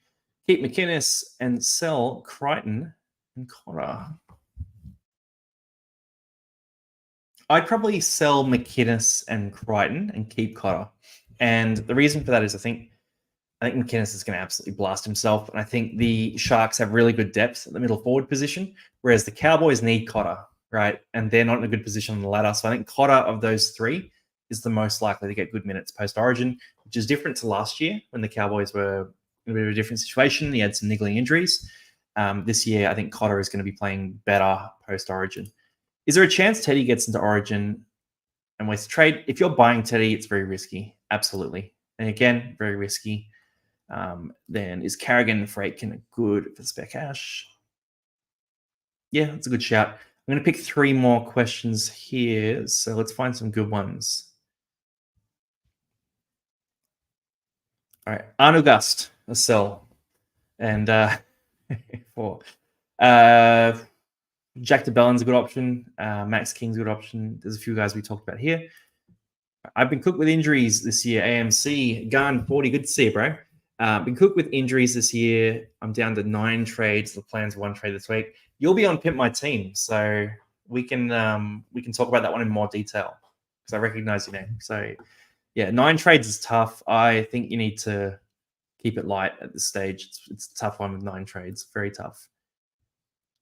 Keep McInnes and sell Crichton and Connor. I'd probably sell McInnes and Crichton and keep Cotter. And the reason for that is I think McInnes is going to absolutely blast himself. And I think the Sharks have really good depth at the middle forward position, whereas the Cowboys need Cotter, right? And they're not in a good position on the ladder. So I think Cotter of those three is the most likely to get good minutes post-Origin, which is different to last year when the Cowboys were in a bit of a different situation. He had some niggling injuries. This year, I think Cotter is going to be playing better post-Origin. Is there a chance Teddy gets into Origin and wastes a trade? If you're buying Teddy, it's very risky. Absolutely. And again, very risky. Then is Carrigan for Aitken good for spare cash? Yeah, that's a good shout. I'm going to pick 3 more questions here. So let's find some good ones. All right. Arnugust, a sell. And 4. Jack de Bellin's a good option. Max King's a good option. There's a few guys we talked about here. I've been cooked with injuries this year. AMC, Gun 40. Good to see you, bro. Been cooked with injuries this year. I'm down to 9 trades. The plan's 1 trade this week. You'll be on Pimp My Team, so we can talk about that one in more detail because I recognize your name. So yeah, 9 trades is tough. I think you need to keep it light at this stage. It's a tough one with 9 trades. Very tough.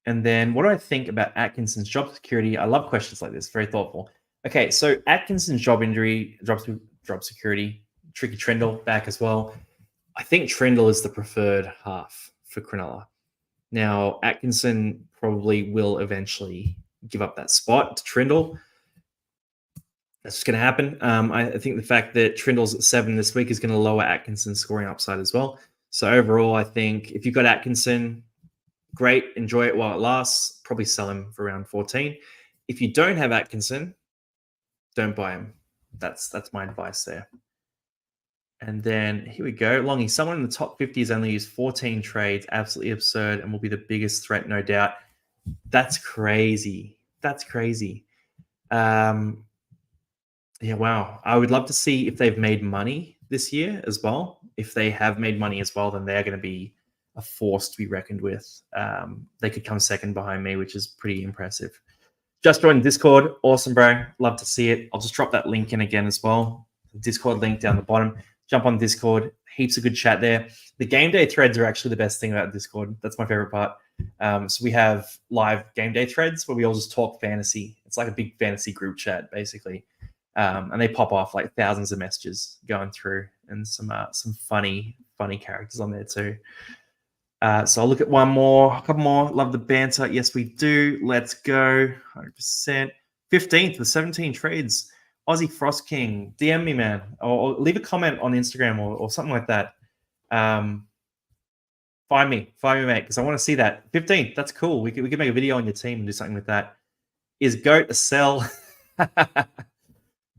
And then what do I think about Atkinson's job security? I love questions like this. Very thoughtful. Okay, so Atkinson's job security. Tricky Trindle back as well. I think Trindle is the preferred half for Cronulla. Now, Atkinson probably will eventually give up that spot to Trindle. That's just going to happen. I think the fact that Trindle's at 7 this week is going to lower Atkinson's scoring upside as well. So overall, I think if you've got Atkinson, great, enjoy it while it lasts. Probably sell him for around 14. If you don't have Atkinson, don't buy him. That's my advice there. And then here we go. Longy, someone in the top 50 has only used 14 trades. Absolutely absurd and will be the biggest threat, no doubt. That's crazy. Yeah, wow. I would love to see if they've made money this year as well. If they have made money as well, then they're going to be a force to be reckoned with. They could come second behind me, which is pretty impressive. Just joined Discord. Awesome, bro. Love to see it. I'll just drop that link in again as well. The Discord link down the bottom. Jump on Discord. Heaps of good chat there. The game day threads are actually the best thing about Discord. That's my favorite part. So we have live game day threads where we all just talk fantasy. It's like a big fantasy group chat, basically. And they pop off like thousands of messages going through and some funny characters on there too. So I'll look at a couple more. Love the banter. Yes, we do. Let's go. 100%. 15th with 17 trades. Aussie Frost King. DM me, man. Or leave a comment on Instagram or something like that. Find me, mate, because I want to see that. 15th. That's cool. We could make a video on your team and do something with that. Is Goat a sell?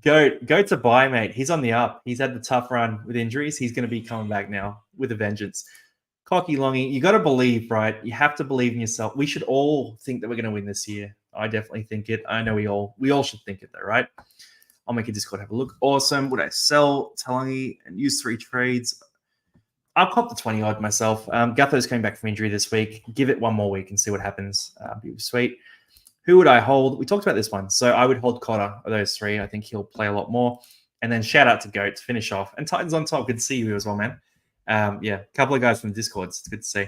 Goat's a buy, mate. He's on the up. He's had the tough run with injuries. He's going to be coming back now with a vengeance. Cocky Longy, you got to believe, right? You have to believe in yourself. We should all think that we're going to win this year. I definitely think it. I know we all should think it though, right? I'll make a Discord have a look. Awesome. Would I sell Talangi and use 3 trades? I'll cop the 20 odd myself. Gutho's coming back from injury this week. Give it one more week and see what happens. Be sweet. Who would I hold? We talked about this one. So I would hold Cotter of those 3. I think he'll play a lot more. And then shout out to Goat to finish off. And Titans on top. Good to see you as well, man. Yeah, a couple of guys from the Discord. It's good to see.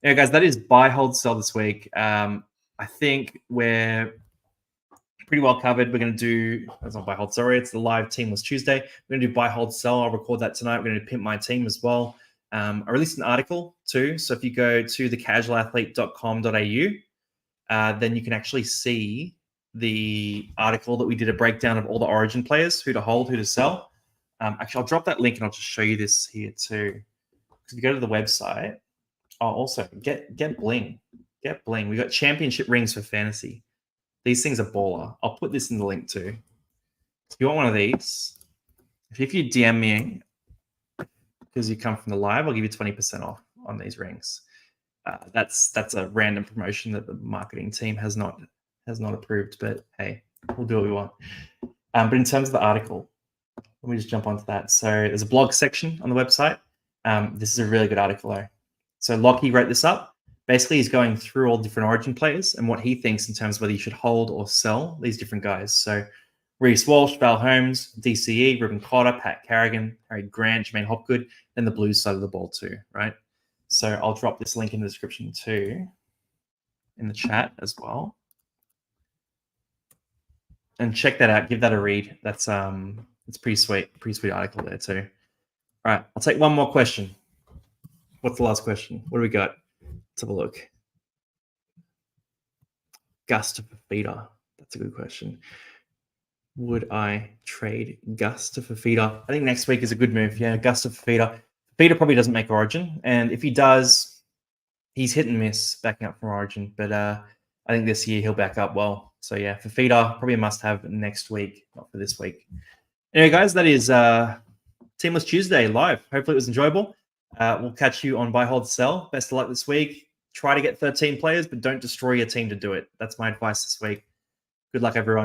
Yeah, guys, that is buy, hold, sell this week. I think we're pretty well covered. We're going to do, that's not buy, hold, sorry. It's the live Teamless Tuesday. We're going to do buy, hold, sell. I'll record that tonight. We're going to pimp my team as well. I released an article too. So if you go to thecasualathlete.com.au, then you can actually see the article that we did a breakdown of all the Origin players, who to hold, who to sell. Actually, I'll drop that link and I'll just show you this here too. If you go to the website, also get bling. Get bling. We got championship rings for fantasy. These things are baller. I'll put this in the link too. If you want one of these, if you DM me because you come from the live, I'll give you 20% off on these rings. That's a random promotion that the marketing team has not approved, but hey, we'll do what we want. But in terms of the article, let me just jump onto that. So there's a blog section on the website. This is a really good article though. So Lockie wrote this up. Basically, he's going through all different Origin players and what he thinks in terms of whether you should hold or sell these different guys. So Reece Walsh, Val Holmes, DCE, Ruben Cotter, Pat Carrigan, Harry Grant, Jermaine Hopgood, then the Blues side of the ball too, right? So I'll drop this link in the description too, in the chat as well. And check that out. Give that a read. That's it's pretty sweet article there too. All right, I'll take one more question. What's the last question? What do we got? Let's have a look. Gus to Fafita. That's a good question. Would I trade Gus to Fafita? I think next week is a good move. Yeah, Gus to Fafita. Fafita probably doesn't make Origin, and if he does, he's hit and miss backing up from Origin. But I think this year he'll back up well. So yeah, Fafita probably a must-have next week, not for this week. Anyway, guys, that is Teamless Tuesday live. Hopefully it was enjoyable. We'll catch you on Buy, Hold, Sell. Best of luck this week. Try to get 13 players, but don't destroy your team to do it. That's my advice this week. Good luck, everyone.